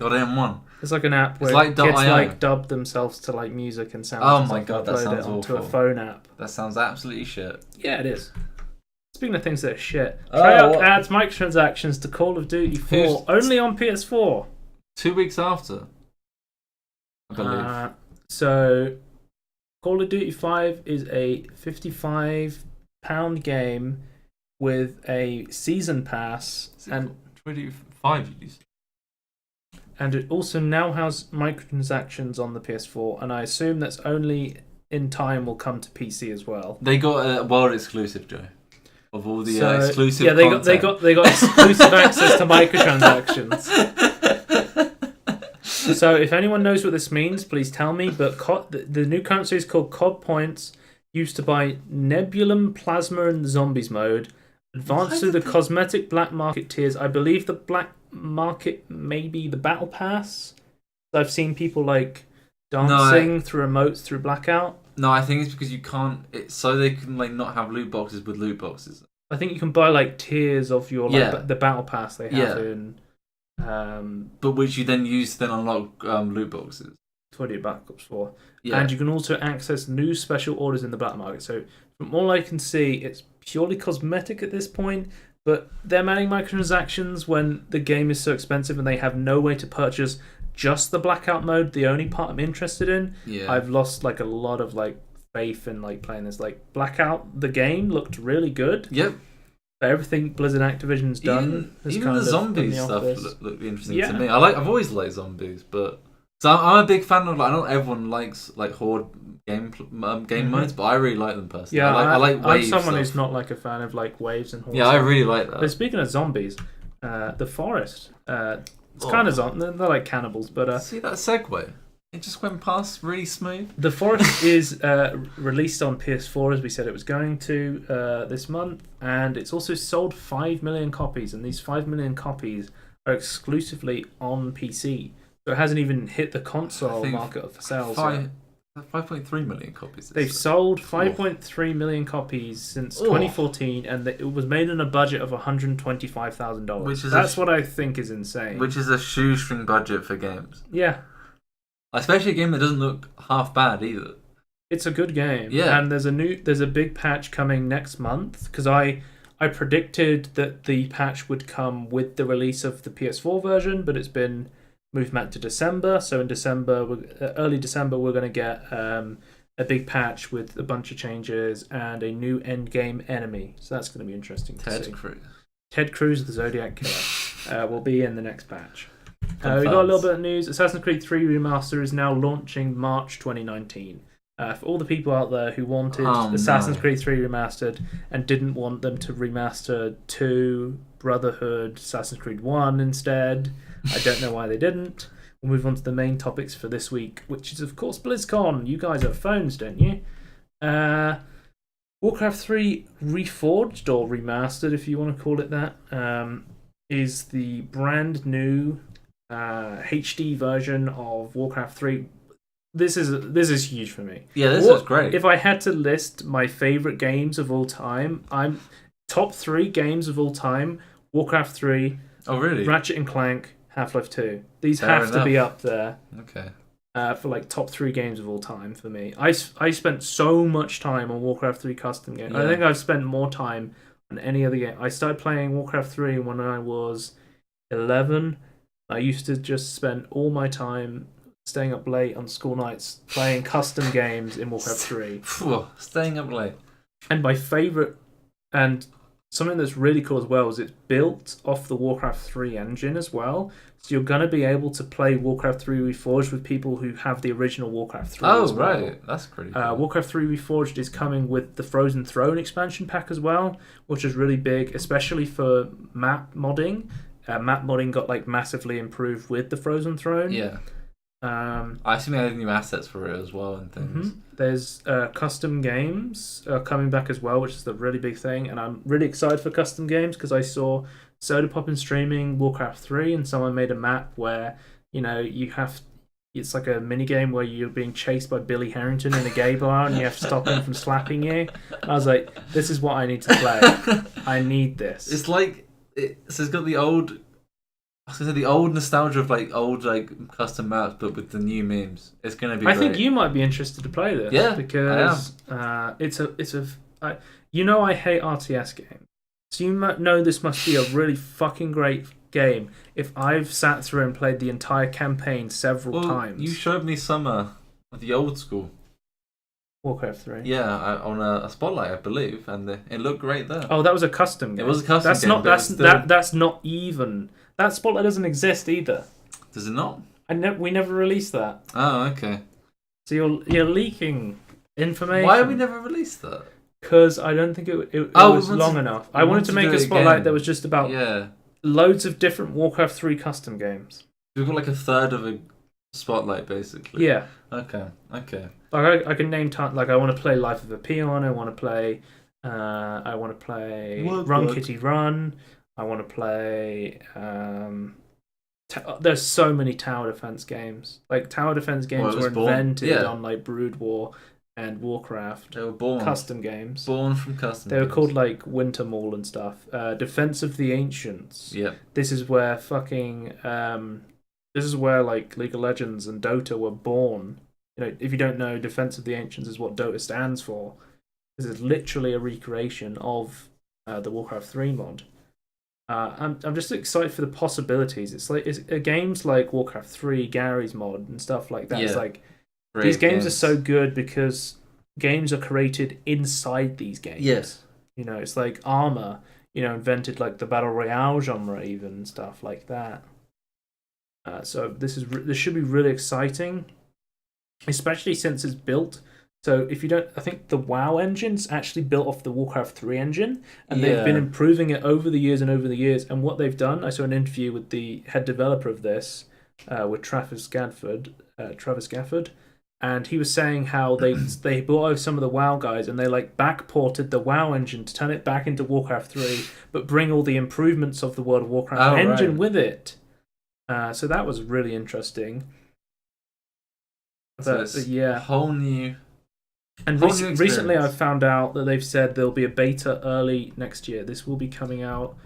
.m1. It's like an app where like kids like dub themselves to like music and sounds. Oh my god, that sounds awful. Onto a phone app. That sounds absolutely shit. Yeah, it is. Speaking of things that are shit, Treyarch adds microtransactions to Call of Duty 4 only on PS4. 2 weeks after, I believe. So, Call of Duty 5 is a £55 game with a season pass, and 25 you used. And it also now has microtransactions on the PS4, and I assume that's only in time will come to PC as well. They got a world exclusive, Joe. Of all the exclusive content. They got exclusive access to microtransactions. So if anyone knows what this means, please tell me. But the new currency is called COD Points, used to buy Nebulum, Plasma, and Zombies mode. Advance through the cosmetic black market tiers. I believe the black market may be the battle pass. I've seen people like dancing through emotes through Blackout. No, I think it's because you can't. So they can like not have loot boxes with loot boxes. I think you can buy like tiers of your the battle pass they have in. But which you then use to then unlock loot boxes. That's what your backups for. Yeah. And you can also access new special orders in the black market. So from all I can see, it's purely cosmetic at this point. But they're adding microtransactions when the game is so expensive and they have no way to purchase just the Blackout mode, the only part I'm interested in. Yeah. I've lost like a lot of like faith in like playing this. Like Blackout, the game looked really good. Yep. But everything Blizzard Activision's done even the zombies stuff looked interesting to me. I've always liked zombies, but so I'm a big fan of like I know everyone likes like horde game modes, but I really like them personally. Yeah, I like waves. I'm someone who's not like a fan of like waves and hordes. Yeah, I really like that. But speaking of zombies, the forest, it's kind of they're like cannibals, but see that segue? It just went past really smooth. The Forest is released on PS4 as we said it was going to this month, and it's also sold 5 million copies, and these 5 million copies are exclusively on PC. So it hasn't even hit the console market for sales. 5.3 million copies. They've sold 5.3 million copies since 2014, and it was made on a budget of $125,000. That's what I think is insane. Which is a shoestring budget for games. Yeah. Especially a game that doesn't look half bad either. It's a good game. Yeah. And there's a big patch coming next month, because I predicted that the patch would come with the release of the PS4 version, but it's been moved back to December. So in December, early December, we're going to get a big patch with a bunch of changes and a new end game enemy. So that's going to be interesting to see. Ted Cruz, the Zodiac Killer, will be in the next patch. We got a little bit of news. Assassin's Creed 3 Remaster is now launching March 2019. For all the people out there who wanted Assassin's Creed 3 Remastered and didn't want them to remaster 2, Brotherhood, Assassin's Creed 1 instead, I don't know why they didn't. We'll move on to the main topics for this week, which is, of course, BlizzCon. You guys have phones, don't you? Warcraft 3 Reforged, or Remastered, if you want to call it that, is the brand new HD version of Warcraft 3. This is huge for me. Yeah, this is great. If I had to list my favorite games of all time, I'm top 3 games of all time: Warcraft 3, Ratchet and Clank, Half-Life 2. These have to be up there. Okay. For like top 3 games of all time for me. I spent so much time on Warcraft 3 custom game. Yeah. I think I've spent more time on any other game. I started playing Warcraft 3 when I was 11. I used to just spend all my time staying up late on school nights playing custom games in Warcraft 3. Staying up late. And my favourite, and something that's really cool as well, is it's built off the Warcraft 3 engine as well. So you're going to be able to play Warcraft 3 Reforged with people who have the original Warcraft 3 as well. Right. That's pretty cool. Warcraft 3 Reforged is coming with the Frozen Throne expansion pack as well, which is really big, especially for map modding. Map modding got like massively improved with the Frozen Throne. Yeah. I assume they had new assets for it as well and things. Mm-hmm. There's custom games coming back as well, which is the really big thing. And I'm really excited for custom games because I saw Soda Poppin streaming Warcraft 3, and someone made a map where, you know, it's like a mini game where you're being chased by Billy Harrington in a gay bar and you have to stop him from slapping you. And I was like, this is what I need to play. I need this. It's like, it's got the old... I was gonna say the old nostalgia of like old like custom maps, but with the new memes. It's gonna be. I think you might be interested to play this. Yeah, because it's a you know I hate RTS games, so you know this must be a really fucking great game. If I've sat through and played the entire campaign several times. You showed me some of the old school Warcraft 3. Yeah, on a spotlight, I believe, and it looked great there. Oh, that was a custom game. It was a custom game. That's not even. That spotlight doesn't exist either. Does it not? We never released that. Oh, okay. So you're leaking information. Why have we never released that? Because I don't think it was long enough. I wanted to make a spotlight that was just about loads of different Warcraft 3 custom games. We've got like a third of a spotlight, basically. Yeah. Okay. Like I can name like I want to play Life of a Peon. I want to play. Run Kitty Run. I want to play. There's so many tower defense games. Like tower defense games were invented on like Brood War and Warcraft. They were born custom games. Born from custom. They were called like Winter Mall and stuff. Defense of the Ancients. Yeah. This is where like League of Legends and Dota were born. You know, if you don't know, Defense of the Ancients is what Dota stands for. This is literally a recreation of the Warcraft 3 mod. I'm just excited for the possibilities. It's games like Warcraft 3, Gary's mod, and stuff like that. Yeah. It's like these games are so good because games are created inside these games. Yes, you know, it's like Arma. You know, invented like the battle royale genre, even and stuff like that. So this should be really exciting, especially since it's built. So if you don't, I think the WoW engine's actually built off the Warcraft 3 engine, and they've been improving it over the years. And what they've done, I saw an interview with the head developer of this, with Travis Gafford, and he was saying how they brought over some of the WoW guys and they like backported the WoW engine to turn it back into Warcraft 3, but bring all the improvements of the World of Warcraft engine with it. So that was really interesting. So it's a yeah. whole new. And Whole new recently, experience. I've found out that they've said there'll be a beta early next year. This will be coming out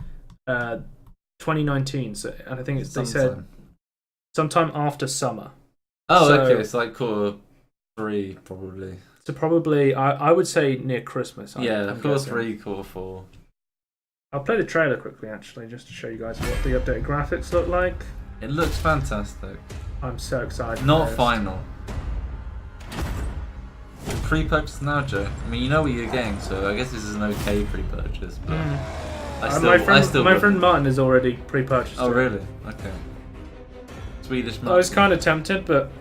2019. So, and I think they said sometime after summer. Oh, So- okay. It's like Q3 probably. So probably, I would say near Christmas. Yeah, I'm Q3, guessing. Q4. I'll play the trailer quickly, actually, just to show you guys what the updated graphics look like. It looks fantastic. I'm so excited. Not for this. final. Pre-purchase now, Joe. I mean, you know what you're getting, so I guess this is an okay pre-purchase. But my friend Martin is already pre-purchased. Oh, it. really? Okay. Swedish Martin. I was kind of tempted, but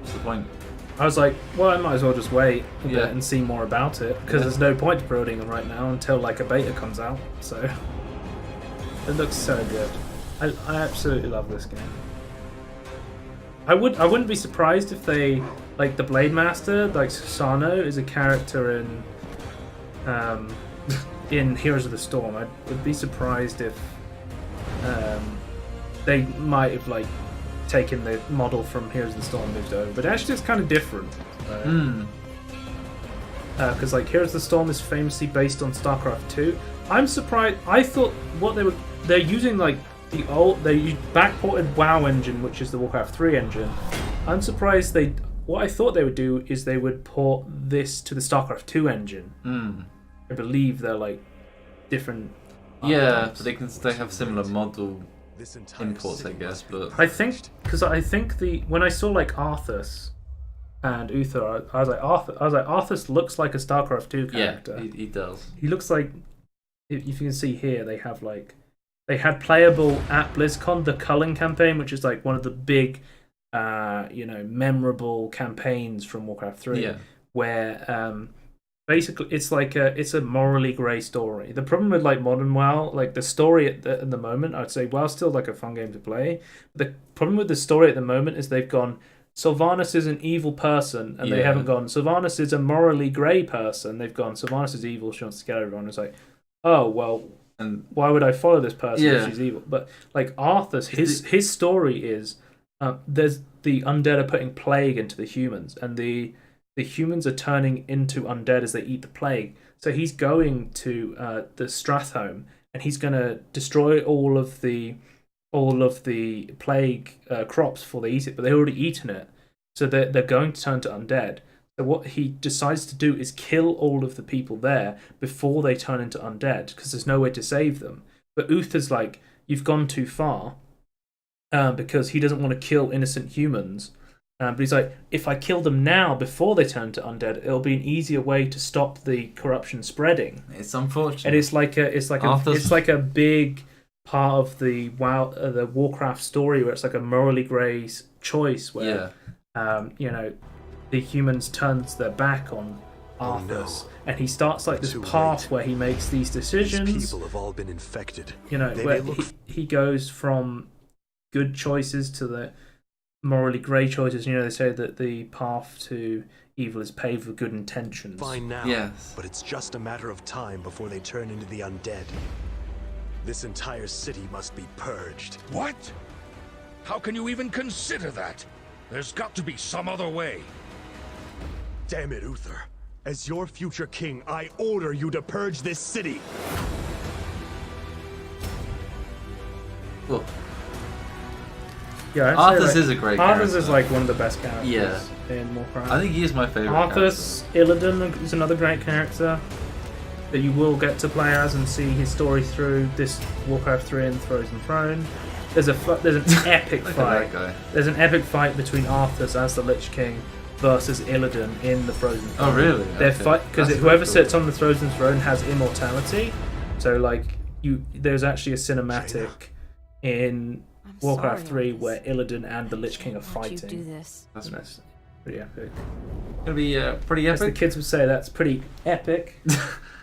What's the point? I was like, well, I might as well just wait a Yeah. bit and see more about it, because there's no point building them right now until like a beta comes out. So it looks so good. I absolutely love this game. I wouldn't be surprised if they, like, the Blade Master, like Susano is a character in Heroes of the Storm. I would be surprised if they might have like taken the model from Heroes of the Storm and moved over, but actually it's kind of different. Because like Heroes of the Storm is famously based on StarCraft 2. I'm surprised. I thought they're using like they backported WoW engine, which is the Warcraft 3 engine. I'm surprised what I thought they would do is they would port this to the StarCraft 2 engine. I believe they're like different. Yeah, but they have similar model imports, I guess. But I think when I saw like Arthas and Uther, I was like Arthas looks like a StarCraft 2 character. yeah, he does. He looks like, if you can see here, they had playable at BlizzCon the Culling campaign, which is like one of the big, memorable campaigns from Warcraft 3. Yeah. Where basically it's a morally grey story. The problem with like modern WoW, like the story at the moment, I'd say WoW's still like a fun game to play. The problem with the story at the moment is they've gone, Sylvanas is an evil person, and they haven't gone, Sylvanas is a morally grey person. They've gone, Sylvanas is evil, she wants to scare everyone. It's like, oh well, and why would I follow this person if she's evil? But like Arthur's, his story is there's the undead are putting plague into the humans, and the humans are turning into undead as they eat the plague. So he's going to the Strathhome, and he's going to destroy all of the plague crops before they eat it. But they've already eaten it, so they're going to turn to undead. So what he decides to do is kill all of the people there before they turn into undead, because there's no way to save them. But Uther's like, you've gone too far, because he doesn't want to kill innocent humans. But he's like, if I kill them now before they turn to undead, it'll be an easier way to stop the corruption spreading. It's unfortunate, and it's like a big part of the Warcraft story where it's like a morally grey choice where the humans turns their back on Arthas, and he starts like this path where he makes these decisions. These people have all been infected. Where he goes from good choices to the morally grey choices. They say that the path to evil is paved with good intentions. Fine now, yes, but it's just a matter of time before they turn into the undead. This entire city must be purged. What? How can you even consider that? There's got to be some other way. Damn it, Uther. As your future king, I order you to purge this city. Well, yeah, Arthas is a great character. Arthas is like one of the best characters in Warcraft. I think he is my favourite Arthas, Illidan is another great character that you will get to play as and see his story through this Warcraft 3 and Frozen Throne. There's an epic fight. There's an epic fight between Arthas as the Lich King versus Illidan in the Frozen Throne. Oh, really? They're because whoever sits on the Frozen Throne has immortality. So like there's actually a cinematic in Warcraft 3 where Illidan and the Lich King are fighting. That's pretty epic. Gonna be pretty epic. As the kids would say, that's pretty epic.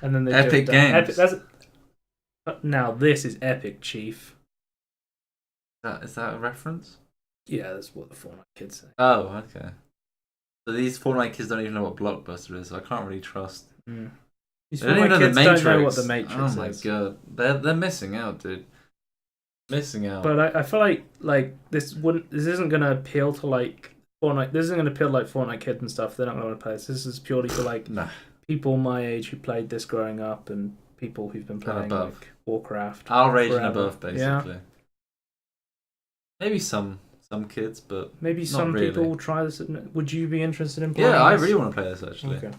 And then they epic games. Now this is epic, Chief. Is that a reference? Yeah, that's what the Fortnite kids say. Oh, okay. So these Fortnite kids don't even know what Blockbuster is, so I can't really trust. These They don't even know the kids Matrix. don't know what the Matrix is. Oh my god, they're missing out, dude. Missing out. But I feel like this isn't gonna appeal to like Fortnite. This isn't going to appeal to like Fortnite kids and stuff. They're not going to want to play this. This is purely for like Nah. people my age who played this growing up and people who've been playing above. like Warcraft. Our age and forever. above, basically. Yeah. Maybe some kids, but Maybe not some really. people will try this. Would you be interested in playing Yeah, I this? really want to play this actually. Okay.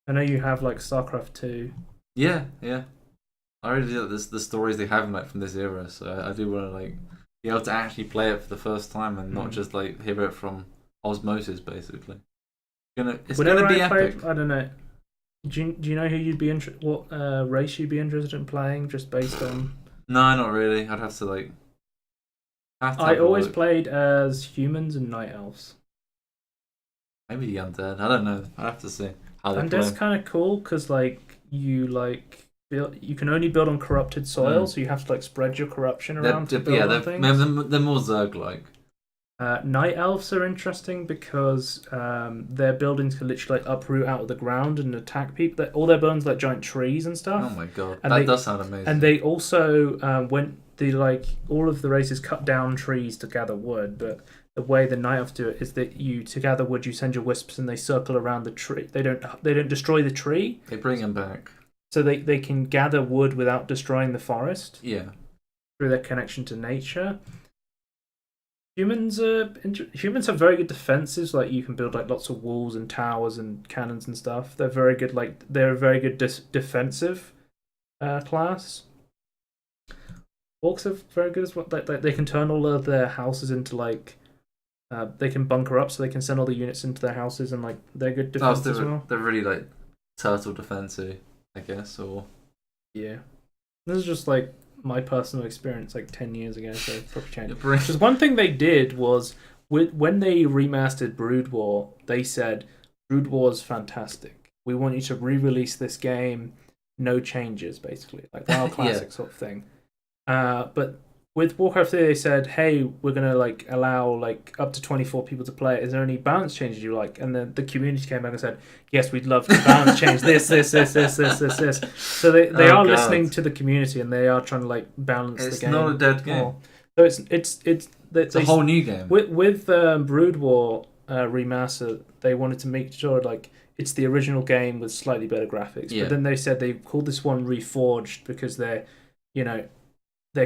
I know you have like StarCraft 2. Yeah. I really like the stories they have like from this era, so I do want to like be able to actually play it for the first time and not just like hear it from osmosis, basically. It's Whenever gonna be I played, epic. I don't know. Do you know who you'd be what race you'd be interested in playing just based on? No, not really. I'd have to like. I have a always look. played as humans and night elves. Maybe the undead. I don't know. I have to see how they And play. that's kind of cool because like you can only build on corrupted soil, so you have to like spread your corruption around to build on things. They're more Zerg-like. Night elves are interesting because their buildings can literally like uproot out of the ground and attack people. All their buildings are like giant trees and stuff. Oh my god, And that they- does sound amazing. And they also all of the races cut down trees to gather wood, but the way the night elves do it is that to gather wood you send your wisps and they circle around the tree. They don't destroy the tree, They bring them back. so they can gather wood without destroying the forest Yeah. through their connection to nature. Humans have very good defenses. Like you can build like lots of walls and towers and cannons and stuff. They're very good. Like they're a very good defensive class. Orcs are very good as well. Like they can turn all of their houses into like they can bunker up, so they can send all the units into their houses, and like they're good defense as well. They're really like turtle defensy, I guess, or Yeah, this is just like my personal experience like 10 years ago, so it's probably changed. it brings- Because one thing they did was when they remastered Brood War, they said Brood War's fantastic. We want you to re-release this game, no changes, basically, like WoW Classic sort of thing. But with Warcraft 3, they said, "Hey, we're gonna like allow like up to 24 people to play it. Is there any balance changes you like?" And then the community came back and said, "Yes, we'd love to balance change this." So they are listening to the community and they are trying to like balance the game. It's not a dead game. more. So it's It's a whole new game. with Brood War remaster. They wanted to make sure like it's the original game with slightly better graphics. Yeah. But then they said they called this one Reforged because they're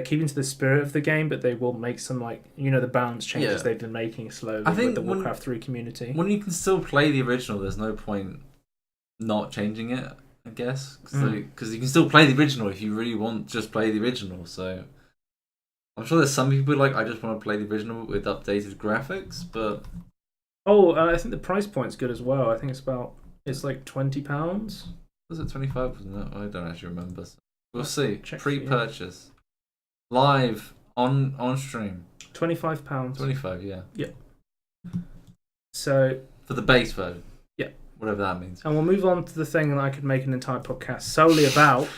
keeping to the spirit of the game, but they will make some like the balance changes they've been making slowly I think with the Warcraft 3 community. When you can still play the original, there's no point not changing it, I guess, because you can still play the original if you really want. Just play the original. So I'm sure there's some people like I just want to play the original with updated graphics, but I think the price point's good as well. I think it's like £20. was it 25? Wasn't it? I don't actually remember. We'll see. Check for you. Pre-purchase, live on stream. £25. 25, yeah. So, For the base version. Yeah. Whatever that means. and we'll move on to the thing that I could make an entire podcast solely about.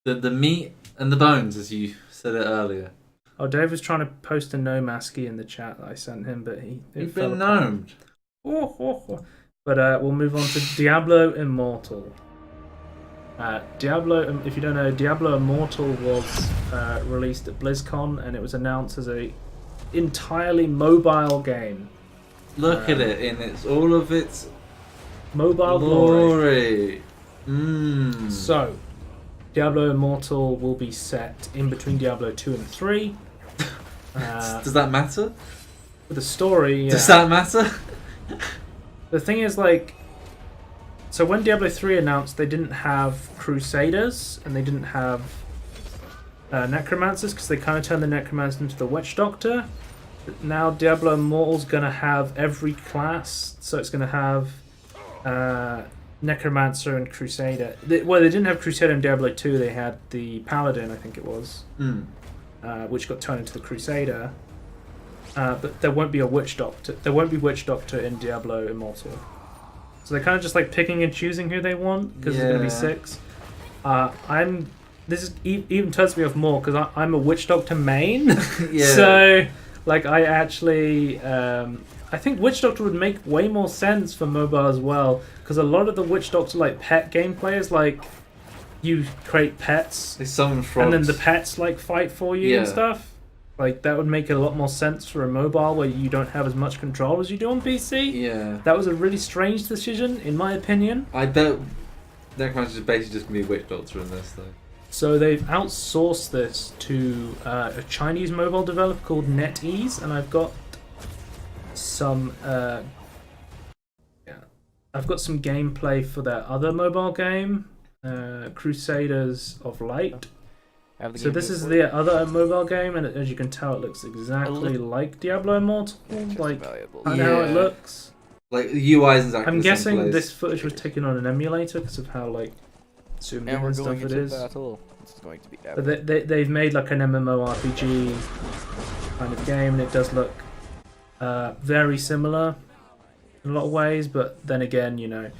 The meat and the bones, as you said it earlier. Oh, Dave was trying to post a no masky in the chat that I sent him, but You've been gnomed. But we'll move on to Diablo Immortal. Diablo, if you don't know, Diablo Immortal was released at BlizzCon, and it was announced as a entirely mobile game. Look at it in all of its Mobile glory. glory. So, Diablo Immortal will be set in between Diablo 2 and 3. Does that matter? With the story, Does that matter? the thing is, like, so when Diablo 3 announced, they didn't have Crusaders and they didn't have Necromancers because they kind of turned the Necromancer into the Witch Doctor. But now Diablo Immortal's going to have every class, so it's going to have Necromancer and Crusader. They didn't have Crusader in Diablo 2, they had the Paladin, I think it was, which got turned into the Crusader. But there won't be a Witch Doctor. There won't be Witch Doctor in Diablo Immortal. So they're kind of just like picking and choosing who they want because there's going to be 6. This is even turns me off more because I'm a Witch Doctor main. Yeah. So like I actually I think Witch Doctor would make way more sense for mobile as well because a lot of the Witch Doctor like pet gameplay is like you create pets They summon frogs. and then the pets like fight for you and Yeah. stuff. Like, that would make a lot more sense for a mobile where you don't have as much control as you do on PC. Yeah. That was a really strange decision, in my opinion. I bet Necromancer's is basically just going to be Witch Doctor in this, though. So they've outsourced this to a Chinese mobile developer called NetEase, and I've got some I've got some gameplay for their other mobile game, Crusaders of Light. So this is the other mobile game, and as you can tell, it looks exactly like Diablo Immortal, like how it looks. Like the UI is exactly. I'm the same guessing place. this footage was taken on an emulator because of how like zoomed in And we're and going stuff it into is. battle. This is going to be epic. But they've made like an MMORPG kind of game, and it does look very similar in a lot of ways. But then again, you know,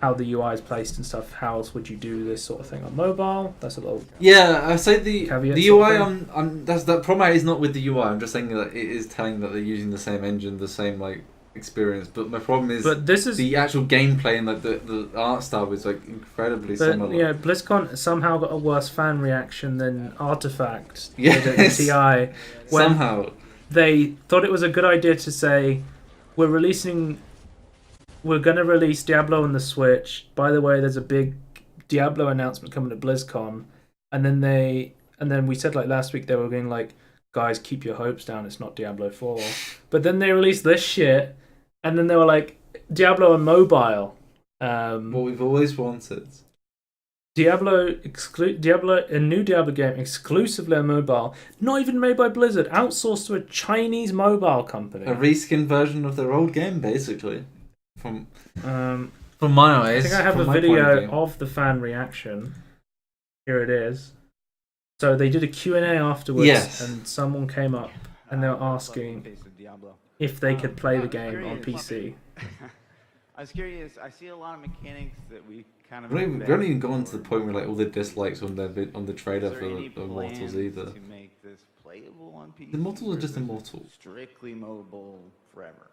how the UI is placed and stuff. How else would you do this sort of thing on mobile? That's a little I say the caveat UI. sort of That's that problem is not with the UI. I'm just saying that it is telling that they're using the same engine, the same like experience. But my problem is, this is the actual gameplay and like the art style is like incredibly similar. Yeah, BlizzCon somehow got a worse fan reaction than Artifact Yes. did at TI when Somehow they thought it was a good idea to say we're going to release Diablo on the Switch. By the way, there's a big Diablo announcement coming at BlizzCon, and then we said like last week they were going like, guys, keep your hopes down. It's not Diablo 4. But then they released this shit, and then they were like, Diablo on mobile. what we've always wanted. A new Diablo game exclusively on mobile, not even made by Blizzard, outsourced to a Chinese mobile company. A reskin version of their old game, basically. From my I eyes. think I have a from my point video view. of the fan reaction. Here it is. So they did a Q&A afterwards, Yes. and someone came up and they were asking if they could play the game on PC. I was curious. I see a lot of mechanics that we kind of. We don't even go on to the point where like all the dislikes on the trailer Is there for any the Immortals plans either. to make this playable on PC? The Immortals or are just is this immortal. Strictly mobile forever.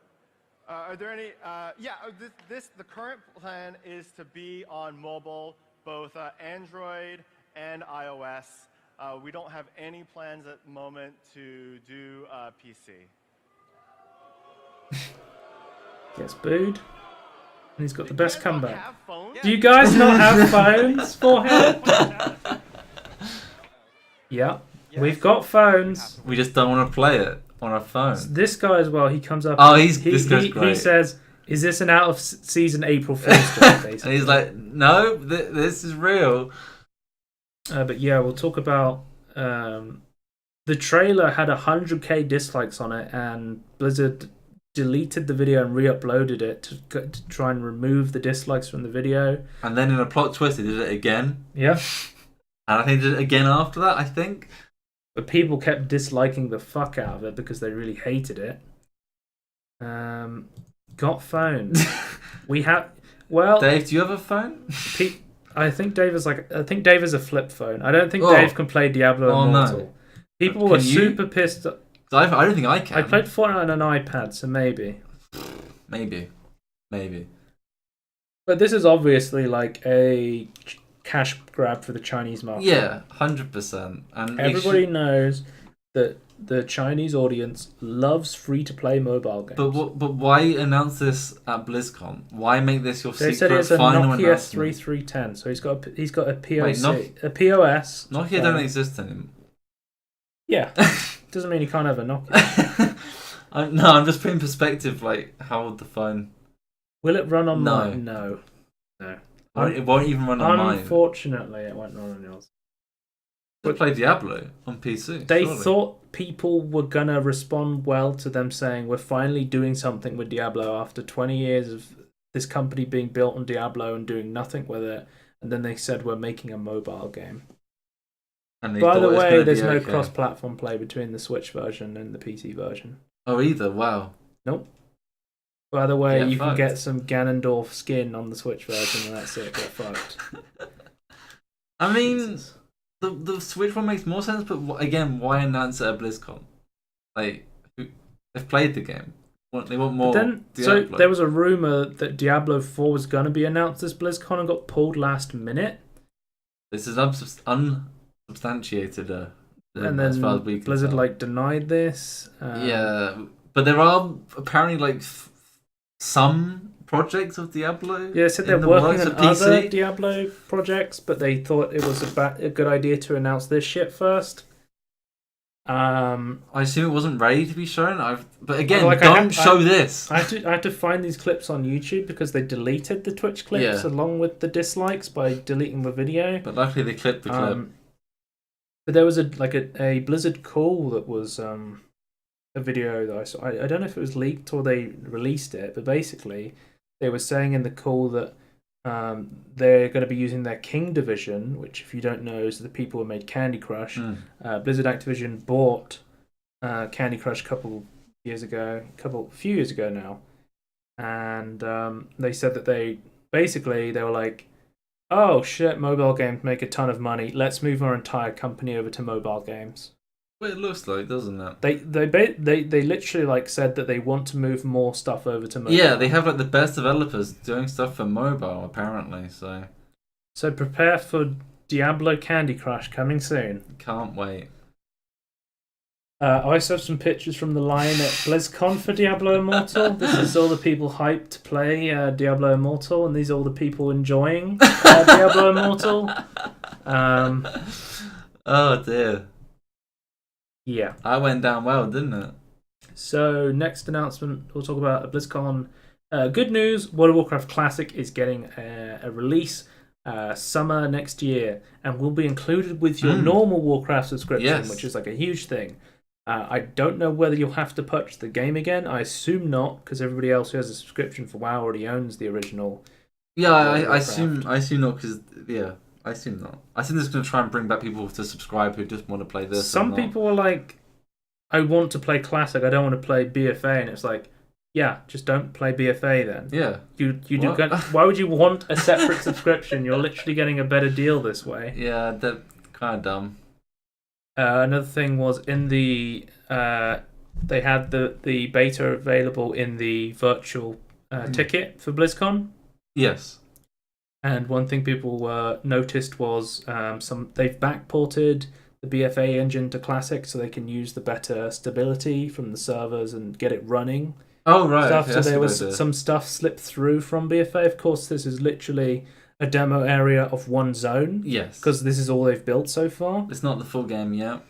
Are there any? The current plan is to be on mobile, both Android and iOS. We don't have any plans at the moment to do PC. Gets booed. And he's got the best comeback. Have phones? Do you guys not have phones for him? Yeah, we've got phones. We just don't want to play it on our phone. This guy as well, he comes up. Oh, and this guy's he great. says, is this an out of season April Fool's joke, basically? And he's like, no, this is real. But yeah, we'll talk about the trailer had 100k dislikes on it, and Blizzard deleted the video and re-uploaded it to try and remove the dislikes from the video. And then in a plot twist, they did it again. Yeah. And I think they did it again after that, I think. But people kept disliking the fuck out of it because they really hated it. Got phones. We have... Well... Dave, do you have a phone? I think Dave is a flip phone. I don't think Dave can play Diablo Immortal. No. People were super pissed. I don't think I can. I played Fortnite on an iPad, so maybe. Maybe. But this is obviously like a cash grab for the Chinese market. Yeah, 100%. And everybody knows that the Chinese audience loves free-to-play mobile games. But why announce this at BlizzCon? Why make this your They secret said it's a final Nokia announcement? 3310, so he's got a POC, Wait, a POS. Nokia don't exist anymore. Yeah, doesn't mean you can't have a Nokia. I'm just putting in perspective, like, how would the phone... Will it run on No. mine? No. It won't even run on mine. Unfortunately, it won't run on yours. But play Diablo on PC. They surely. thought people were gonna respond well to them saying we're finally doing something with Diablo after 20 years of this company being built on Diablo and doing nothing with it, and then they said we're making a mobile game. And they By thought the it was way, gonna there's be no okay. cross-platform play between the Switch version and the PC version. Oh, either? Wow. Nope. By the way, Yeah, you can fucked. get some Ganondorf skin on the Switch version, and that's it. Get fucked. I mean, Jesus. the Switch one makes more sense, but again, why announce it at BlizzCon? Like, they've played the game. They want more. But then, so there was a rumor that Diablo 4 was going to be announced this BlizzCon and got pulled last minute. This is unsubstantiated and as far as then we can Blizzard tell. like denied this. Yeah, but there are apparently like some projects of Diablo. Yeah, they said they're in the working works on for PC. other Diablo projects, but they thought it was a good idea to announce this shit first. I assume it wasn't ready to be shown. But again, Like, don't show this. I had to find these clips on YouTube because they deleted the Twitch clips Yeah. along with the dislikes by deleting the video. But luckily they clipped the clip. But there was a Blizzard call that was a video that I saw. I don't know if it was leaked or they released it, but basically they were saying in the call that they're going to be using their King division, which, if you don't know, is the people who made Candy Crush. Blizzard Activision bought Candy Crush a few years ago now, and they said that they were like, oh shit, mobile games make a ton of money. Let's move our entire company over to mobile games. Well, it looks like, doesn't it? They literally like said that they want to move more stuff over to mobile. Yeah, they have like the best developers doing stuff for mobile apparently. So prepare for Diablo Candy Crush coming soon. can't wait. I also have some pictures from the line at BlizzCon for Diablo Immortal. This is all the people hyped to play Diablo Immortal, and these are all the people enjoying Diablo Immortal. Oh dear. Yeah. That went down well, didn't it? So next announcement, we'll talk about at BlizzCon. Good news: World of Warcraft Classic is getting a release summer next year, and will be included with your normal Warcraft subscription, which is like a huge thing. I don't know whether you'll have to purchase the game again. I assume not, because everybody else who has a subscription for WoW already owns the original. Yeah, I assume not because I assume not. I think this is going to try and bring back people to subscribe who just want to play this. Some people are like, I want to play Classic. I don't want to play BFA, and it's like, yeah, just don't play BFA then. Yeah. You do. Why would you want a separate subscription? You're literally getting a better deal this way. Yeah, that's kind of dumb. Another thing was in the they had the beta available in the virtual ticket for BlizzCon. Yes. And one thing people noticed was they've backported the BFA engine to Classic, so they can use the better stability from the servers and get it running. Oh right. Stuff. Okay, So there was some stuff slipped through from BFA. Of course, this is literally a demo area of one zone. Yes. Because this is all they've built so far. It's not the full game yet.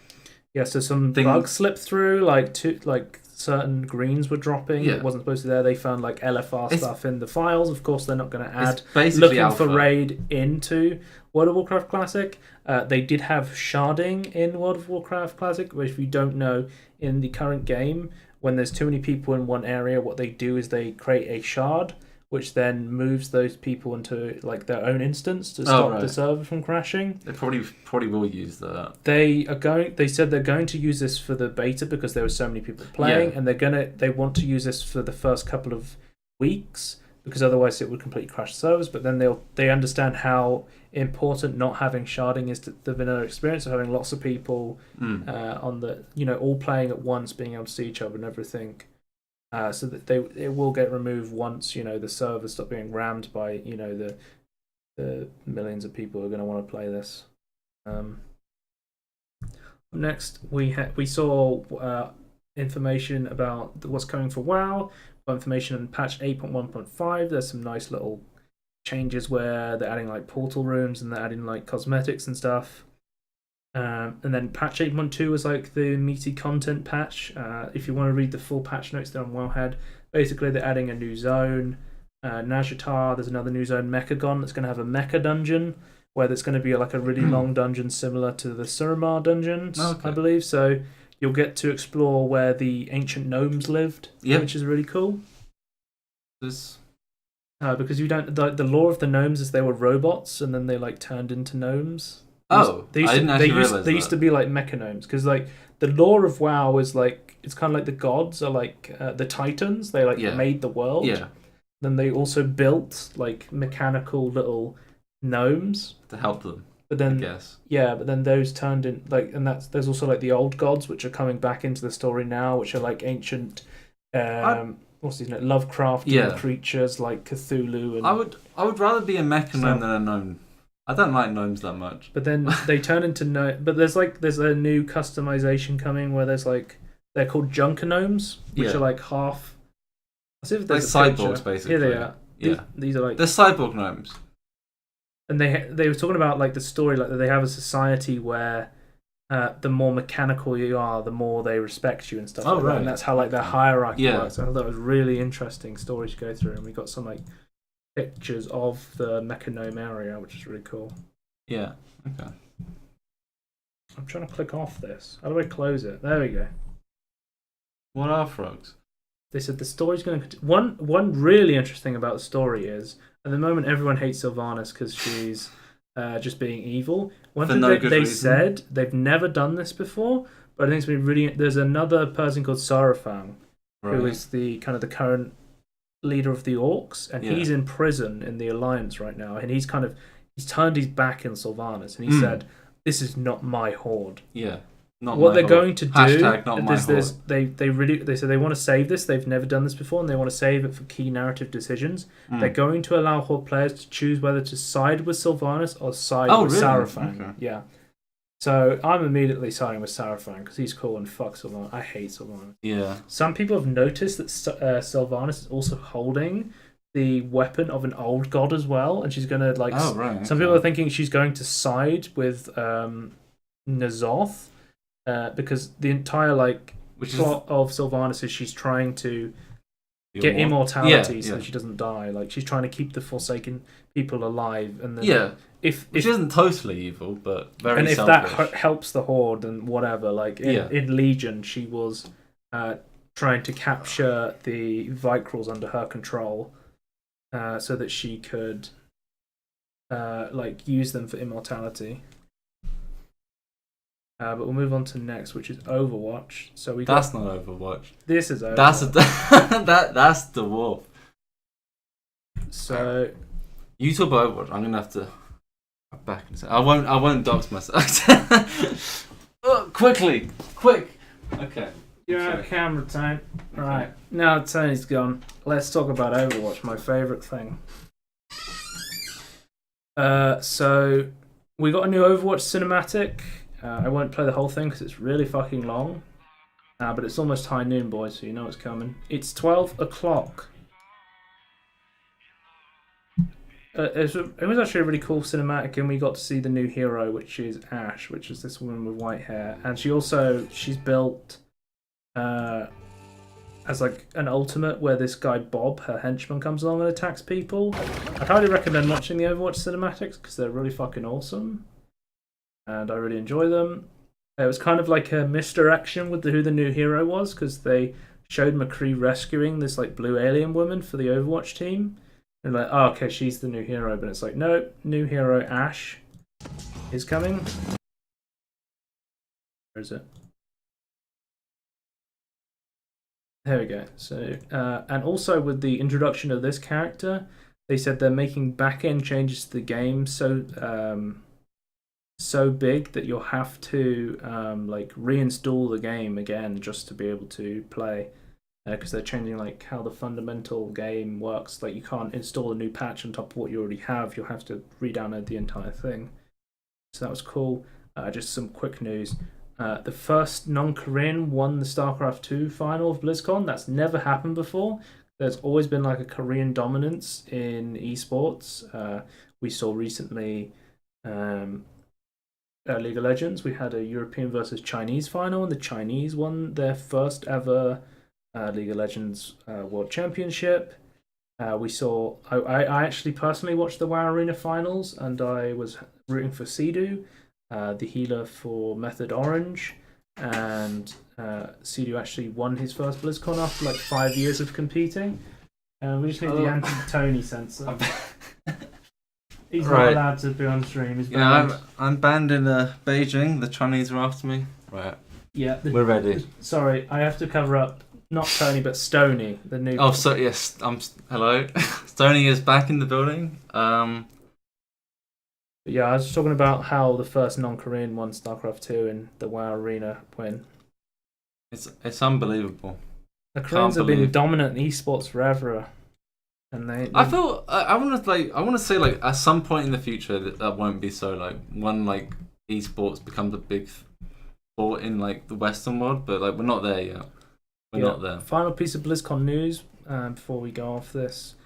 Yeah, so some bugs slipped through, like certain greens were dropping. Yeah. It wasn't supposed to be there. They found like LFR stuff in the files. Of course, they're not going to add basically looking alpha. for raid into World of Warcraft Classic. They did have sharding in World of Warcraft Classic, which, if you don't know, in the current game, when there's too many people in one area, what they do is they create a shard, which then moves those people into like their own instance to stop the server from crashing. They probably will use that. They said they're going to use this for the beta because there were so many people playing, and they want to use this for the first couple of weeks because otherwise it would completely crash servers. But then they understand how important not having sharding is to the vanilla experience of having lots of people on the all playing at once, being able to see each other and everything. So that it will get removed once the servers stop being rammed by the millions of people who are going to want to play this. Next, we saw information about what's coming for WoW. Information on patch 8.1.5. There's some nice little changes where they're adding like portal rooms and they're adding like cosmetics and stuff. And then patch 8.2 was like the meaty content patch. If you want to read the full patch notes, they're on Wowhead. Basically, they're adding a new zone. Nazjatar, there's another new zone, Mechagon, that's going to have a mecha dungeon, where there's going to be like a really long dungeon similar to the Suramar dungeons, I believe. So you'll get to explore where the ancient gnomes lived, which is really cool. Because you don't the lore of the gnomes is they were robots and then they like turned into gnomes. I didn't actually realize that. They used to be like mechagnomes because like the lore of WoW is like it's kind of like the gods are like the titans. They made the world. Yeah. Then they also built like mechanical little gnomes to help them. But then I guess. Yeah, but then those turned in like, and there's also like the old gods which are coming back into the story now, which are like ancient. What's his name? Lovecraftian creatures like Cthulhu and. I would rather be a mechanome than a gnome. I don't like gnomes that much. But then they turn into But there's a new customization coming where there's like they're called Junker Gnomes, which are like half. I'll see if there's like a cyborgs, picture. basically. Here they are. Yeah. These are like they're cyborg gnomes. And they were talking about like the story, like that they have a society where the more mechanical you are, the more they respect you and stuff. That. And that's how like their hierarchy works. I thought that was really interesting story to go through, and we got some like pictures of the Mechanome area, which is really cool. Yeah. Okay. I'm trying to click off this. How do I close it? There we go. What are frogs? They said the story's going to... One really interesting about the story is, at the moment, everyone hates Sylvanas because she's just being evil. One thing they said, they've never done this before, but I think it's been really... There's another person called Sarafang, who is the kind of the current leader of the Orcs, and he's in prison in the Alliance right now, and he's turned his back on Sylvanas, and he said, "This is not my horde." Yeah. What they're going to do is they said they want to save this. They've never done this before, and they want to save it for key narrative decisions. They're going to allow Horde players to choose whether to side with Sylvanas or side with Sarafang. Okay. Yeah. So I'm immediately siding with Sarafang because he's cool and fuck Sylvanas. I hate Sylvanas. Yeah. Some people have noticed that Sylvanas is also holding the weapon of an old god as well, and she's going to like. Oh right. Some people are thinking she's going to side with N'Zoth. Because the entire plot of Sylvanas is she's trying to get immortality so that she doesn't die. Like she's trying to keep the Forsaken people alive, and then which isn't totally evil, but very. And if selfish. that helps the Horde, then whatever. Like in Legion, she was trying to capture the Vicrals under her control, so that she could use them for immortality. But we'll move on to next, which is Overwatch. So that's not Overwatch. This is Overwatch. That's the wolf. So you talk about Overwatch. I'm gonna have to back and say I won't dox myself. Quick. Okay. You're out of camera time. Right now, Tony's gone. Let's talk about Overwatch, my favourite thing. So we got a new Overwatch cinematic. I won't play the whole thing because it's really fucking long. But it's almost high noon, boys, so you know it's coming. It's 12 o'clock. It was actually a really cool cinematic, and we got to see the new hero, which is Ashe, which is this woman with white hair. And she's built as like an ultimate where this guy Bob, her henchman, comes along and attacks people. I'd highly recommend watching the Overwatch cinematics because they're really fucking awesome. And I really enjoy them. It was kind of like a misdirection with who the new hero was, because they showed McCree rescuing this like blue alien woman for the Overwatch team. And like, oh, okay, she's the new hero. But it's like, no, new hero Ashe is coming. Where is it? There we go. So, and also with the introduction of this character, they said they're making back-end changes to the game so big that you'll have to reinstall the game again just to be able to play, because they're changing like how the fundamental game works. Like you can't install a new patch on top of what you already have. You'll have to re-download the entire thing. So that was cool. Just some quick news. The first non-Korean won the StarCraft 2 final of Blizzcon. That's never happened before. There's always been like a Korean dominance in esports. We saw recently League of Legends. We had a European versus Chinese final, and the Chinese won their first ever League of Legends World Championship. We saw. I actually personally watched the WoW Arena finals, and I was rooting for Sidu, the healer for Method Orange, and Sidu actually won his first BlizzCon after like 5 years of competing. We just need the anti-Tony sensor. He's not allowed to be on stream. He's banned. I'm banned in Beijing. The Chinese are after me. Right. Yeah. We're ready. Sorry, I have to cover up not Tony but Stony, the new. Oh, so yes. Hello. Stony is back in the building. Yeah, I was talking about how the first non-Korean won StarCraft 2 in the WoW Arena win. It's unbelievable. The Koreans have been dominant in esports forever. And they I feel I want to say like at some point in the future that won't be so like when like esports becomes a big sport in like the Western world, but like we're not there yet. We're not there. Final piece of BlizzCon news before we go off this.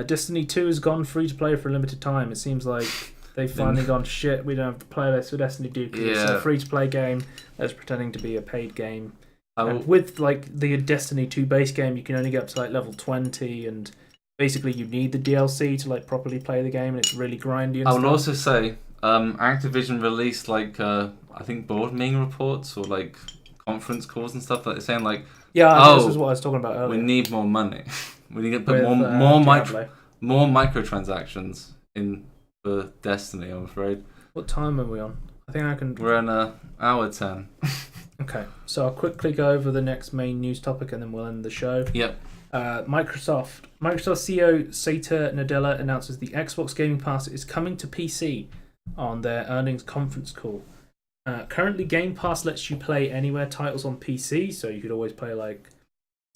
Destiny 2 has gone free to play for a limited time. It seems like they've finally gone shit. We don't have to play this for Destiny 2 because it's a free to play game that's pretending to be a paid game. And with like the Destiny 2 base game, you can only get up to like level 20, and basically you need the DLC to like properly play the game, and it's really grindy. And I will also say, Activision released like I think board meeting reports or like conference calls and stuff like saying like, this is what I was talking about earlier. We need more money. We need to put With, more microtransactions in for Destiny. I'm afraid. What time are we on? I think I can. We're on hour 10. Okay, so I'll quickly go over the next main news topic and then we'll end the show. Yep. Microsoft CEO Satya Nadella announces the Xbox Gaming Pass is coming to PC on their earnings conference call. Currently, Game Pass lets you play anywhere titles on PC, so you could always play like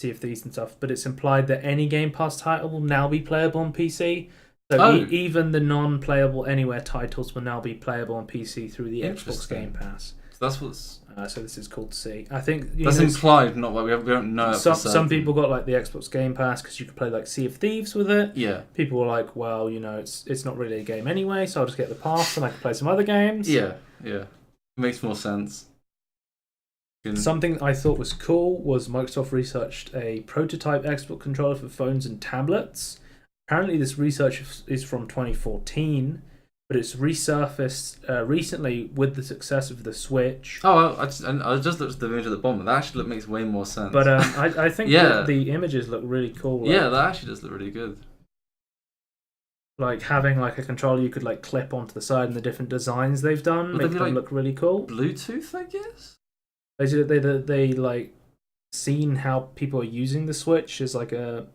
Sea of Thieves and stuff, but it's implied that any Game Pass title will now be playable on PC. So even the non-playable anywhere titles will now be playable on PC through the Xbox Game Pass. So that's what's. So this is called C. I think that's implied, not like we don't know. Some people got like the Xbox Game Pass because you could play like Sea of Thieves with it. Yeah. People were like, well, it's not really a game anyway, so I'll just get the pass and I can play some other games. Yeah. Makes more sense. Something I thought was cool was Microsoft researched a prototype Xbox controller for phones and tablets. Apparently, this research is from 2014. But it's resurfaced recently with the success of the Switch. Oh, I just looked at the image at the bottom. That actually makes way more sense. But I think that the images look really cool. Like, yeah, that actually does look really good. Like having like a controller you could like clip onto the side, and the different designs they've done make them look really cool. Bluetooth, I guess. They like seen how people are using the Switch as like a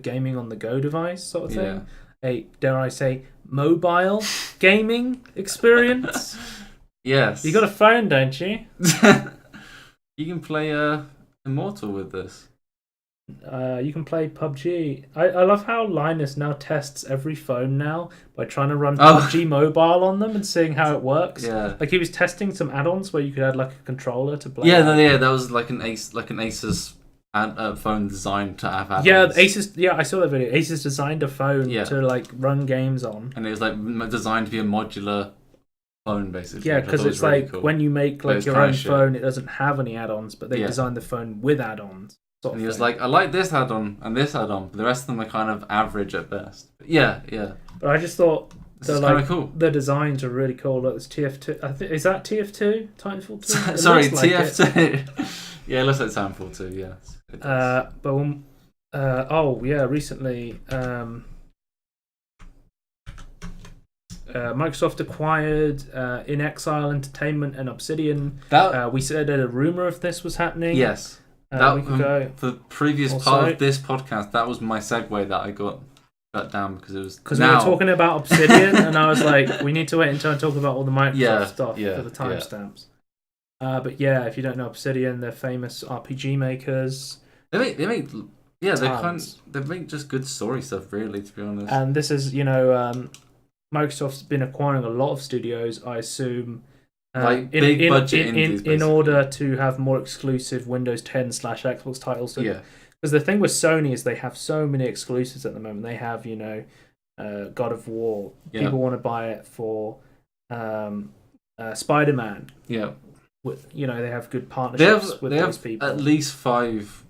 gaming on the go device sort of thing. Yeah. A, dare I say, mobile gaming experience. Yes. You got a phone, don't you? You can play Immortal with this. You can play PUBG. I love how Linus now tests every phone now by trying to run PUBG Mobile on them and seeing how it works. Yeah. Like he was testing some add-ons where you could add like a controller to play. Yeah, that was like an Asus phone designed to have add-ons. Yeah, Asus. Yeah, I saw that video. Asus designed a phone to like run games on, and it was like designed to be a modular phone, basically. Yeah, because it's really like cool. when you make like your own phone, it doesn't have any add-ons, but they designed the phone with add-ons. And he was like, I like this add-on and this add-on, but the rest of them are kind of average at best. But yeah. But I just thought cool. The designs are really cool. Like this TF2. I think is that TF2? Titanfall 2? Sorry, TF2. Yeah, it looks like Titanfall 2. Yeah. Recently, Microsoft acquired In Exile Entertainment and Obsidian. We said that a rumor of this was happening. Yes. For the previous part of this podcast, that was my segue that I got shut down because it was we were talking about Obsidian, and I was like, we need to wait until I talk about all the Microsoft stuff for the timestamps. But yeah, if you don't know Obsidian, they're famous RPG makers. They make just good story stuff, really, to be honest. And this is Microsoft's been acquiring a lot of studios, I assume. Like big budget indies, in order to have more exclusive Windows 10 / Xbox titles. Because the thing with Sony is they have so many exclusives at the moment. They have, God of War. Yeah. People want to buy it for Spider-Man. Yeah. They have good partnerships with those people. At least 5.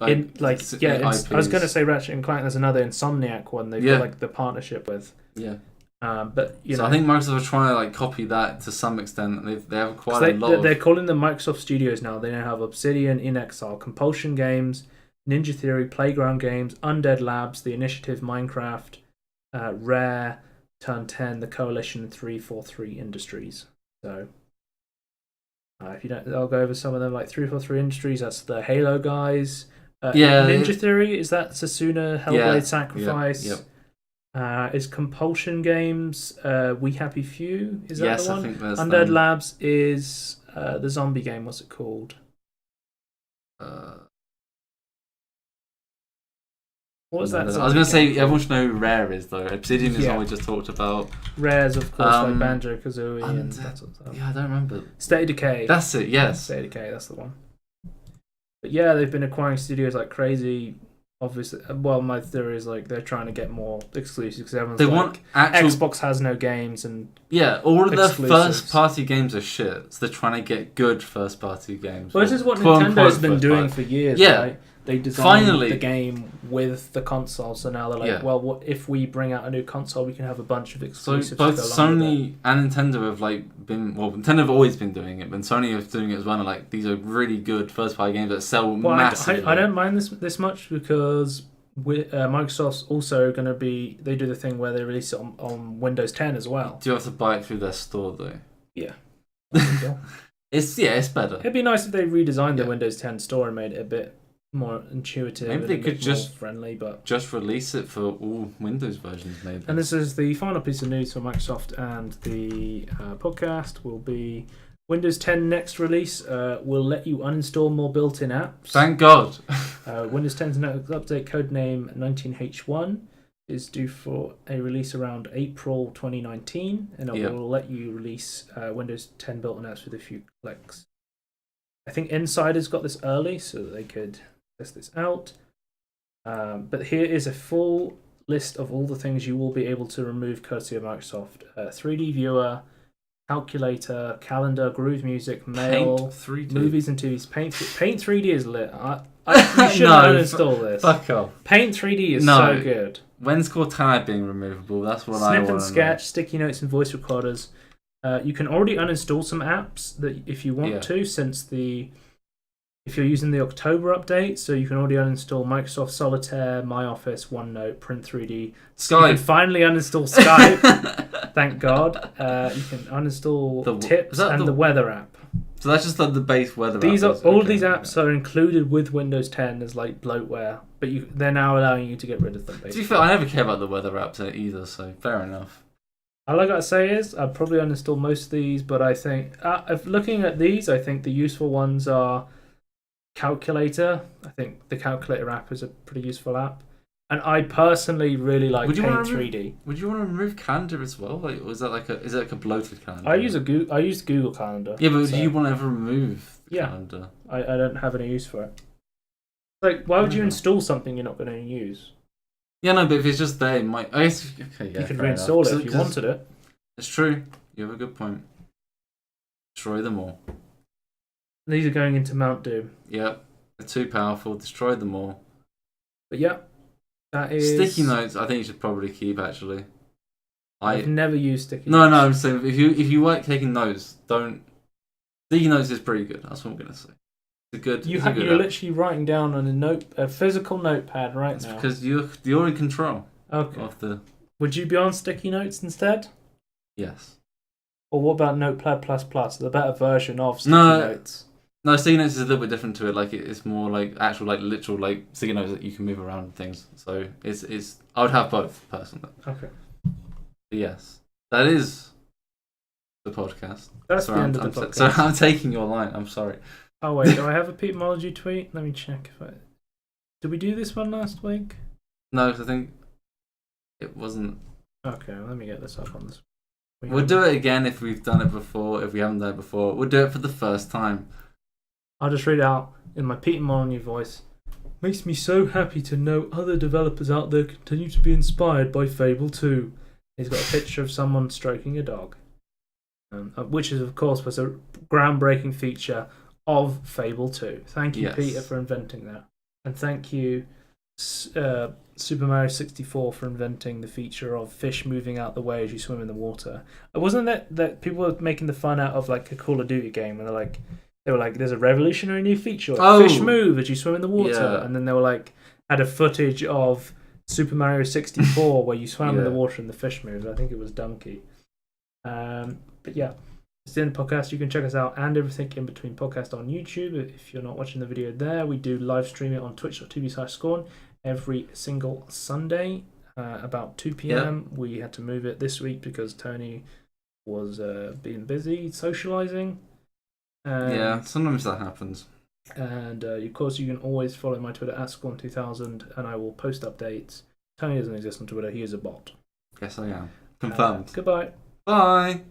I was going to say Ratchet and Clank. There's another Insomniac one. They've got like the partnership with. Yeah. But I think Microsoft are trying to copy that to some extent. They have quite a lot. They're calling them Microsoft Studios now. They now have Obsidian, In Exile, Compulsion Games, Ninja Theory, Playground Games, Undead Labs, The Initiative, Minecraft, Rare, Turn 10, The Coalition, and 343 Industries. So if you don't, I'll go over some of them. Like 343 Industries, that's the Halo guys. Ninja Theory, is that Sasuna Hellblade Sacrifice? Yep. Is Compulsion Games We Happy Few? Is that the one? I think that's Undead Labs is the zombie game. What's it called? What was I that? was going to say everyone should know who Rare is though. Obsidian is Yeah. what we just talked about. Rares, of course, like Banjo Kazooie and that sort of stuff. Yeah, I don't remember. State of Decay. That's it. Yes. State of Decay. That's the one. But yeah, they've been acquiring studios like crazy. Obviously, well, my theory is like they're trying to get more exclusives because everyone's They like, want actual. Xbox has no games and All of their exclusives. first-party games are shit. So they're trying to get good first-party games. well, this is what quote-unquote Nintendo's been doing first-party. for years. Yeah. Right? They designed Finally. the game with the console, so now they're like, Yeah. well, what if we bring out a new console? We can have a bunch of So exclusives. both to go along with it. Sony and Nintendo have like been Nintendo have always been doing it, but Sony is doing it as well. And, like these are really good first-party games that sell Well, massively. I don't mind this much because Microsoft's also going to be. They do the thing where they release it on Windows 10 as well. Do you have to buy it through their store though? Yeah. It's better. It'd be nice if they redesigned the Yeah. Windows 10 store and made it a bit more intuitive. Maybe and they a could bit just- more friendly, but. Just release it for all Windows versions, maybe. And this is the final piece of news for Microsoft and the podcast will be Windows 10 next release will let you uninstall more built-in apps. Thank God. Windows 10's next update, codename 19H1, is due for a release around April 2019, and it will let you release Windows 10 built-in apps with a few clicks. I think Insiders got this early so that they could test this out. But here is a full list of all the things you will be able to remove courtesy of Microsoft. 3D viewer, calculator, calendar, Groove Music, mail, Paint 3D. movies and TVs. Paint 3D is lit. You should No, uninstall this. Fuck off. Paint 3D is No. so good. When's Cortana being removable? That's what I Snip want and to Sketch, sticky notes and voice recorders. You can already uninstall some apps that if you want to, if you're using the October update, so you can already uninstall Microsoft Solitaire, My Office, OneNote, Print 3D. Skype. You can finally uninstall Skype. Thank God. You can uninstall Tips and the Weather app. So that's just like the base weather. All of these apps are included with Windows 10 as like bloatware, but they're now allowing you to get rid of them. Basically. To be fair, I never care about the weather apps either, so fair enough. All I gotta say is I'd probably uninstall most of these, but I think if looking at these, I think the useful ones are Calculator. I think the Calculator app is a pretty useful app, and I personally really like Paint 3D. Would you want to remove Calendar as well? Like, was that is it like a bloated calendar? I use Google Calendar. Yeah, but so do you want to ever remove the Yeah. calendar? I don't have any use for it. Like, why would you install something you're not going to use? Yeah, no, but if it's just there, it might. I guess okay, yeah, You could fair reinstall enough. it if you wanted it. It's true. You have a good point. Destroy them all. These are going into Mount Doom. Yep, they're too powerful. Destroy them all. But yeah, that is Sticky notes. I think you should probably keep actually. I've never used sticky No, notes. no. I'm saying if you like taking notes, don't. Sticky notes is pretty good. That's what I'm gonna say. It's a good. You're app. literally writing down on a physical notepad right That's now. because you're in control Okay. of the. Would you be on sticky notes instead? Yes. Or what about Notepad++, the better version of sticky No. notes? No, sticky notes is a little bit different to it. Like it's more like actual, like literal, like sticky notes that you can move around and things. So it's. I would have both personally. Okay. But yes, that is the podcast. That's Sorry, the end I'm, of the I'm- podcast. So I'm taking your line. I'm sorry. Oh wait, do I have a Pete'mology tweet? Let me check if I... Did we do this one last week? No, 'cause I think it wasn't. Okay, let me get this up on this. We'll do it again if we've done it before. If we haven't done it before, we'll do it for the first time. I'll just read it out in my Pete'mology voice. Makes me so happy to know other developers out there continue to be inspired by Fable 2. He's got a picture of someone stroking a dog. Which is, of course, was a groundbreaking feature of Fable 2. Thank you, Yes. Peter, for inventing that. And thank you, Super Mario 64, for inventing the feature of fish moving out the way as you swim in the water. Wasn't that people were making the fun out of like a Call of Duty game, and they were like, there's a revolutionary new feature. Fish move as you swim in the water. Yeah. And then they were like, had a footage of Super Mario 64 where you swam in the Yeah. water and the fish moved. I think it was Donkey. But yeah, it's the end of the podcast. You can check us out and everything in between podcast on YouTube. If you're not watching the video there, we do live stream it on twitch.tv/scorn every single Sunday about 2 p.m. We had to move it this week because Tony was being busy socializing. Yeah, sometimes that happens. And of course, you can always follow my Twitter @Squan2000, and I will post updates. Tony doesn't exist on Twitter; he is a bot. Yes, I am. Confirmed. Goodbye. Bye.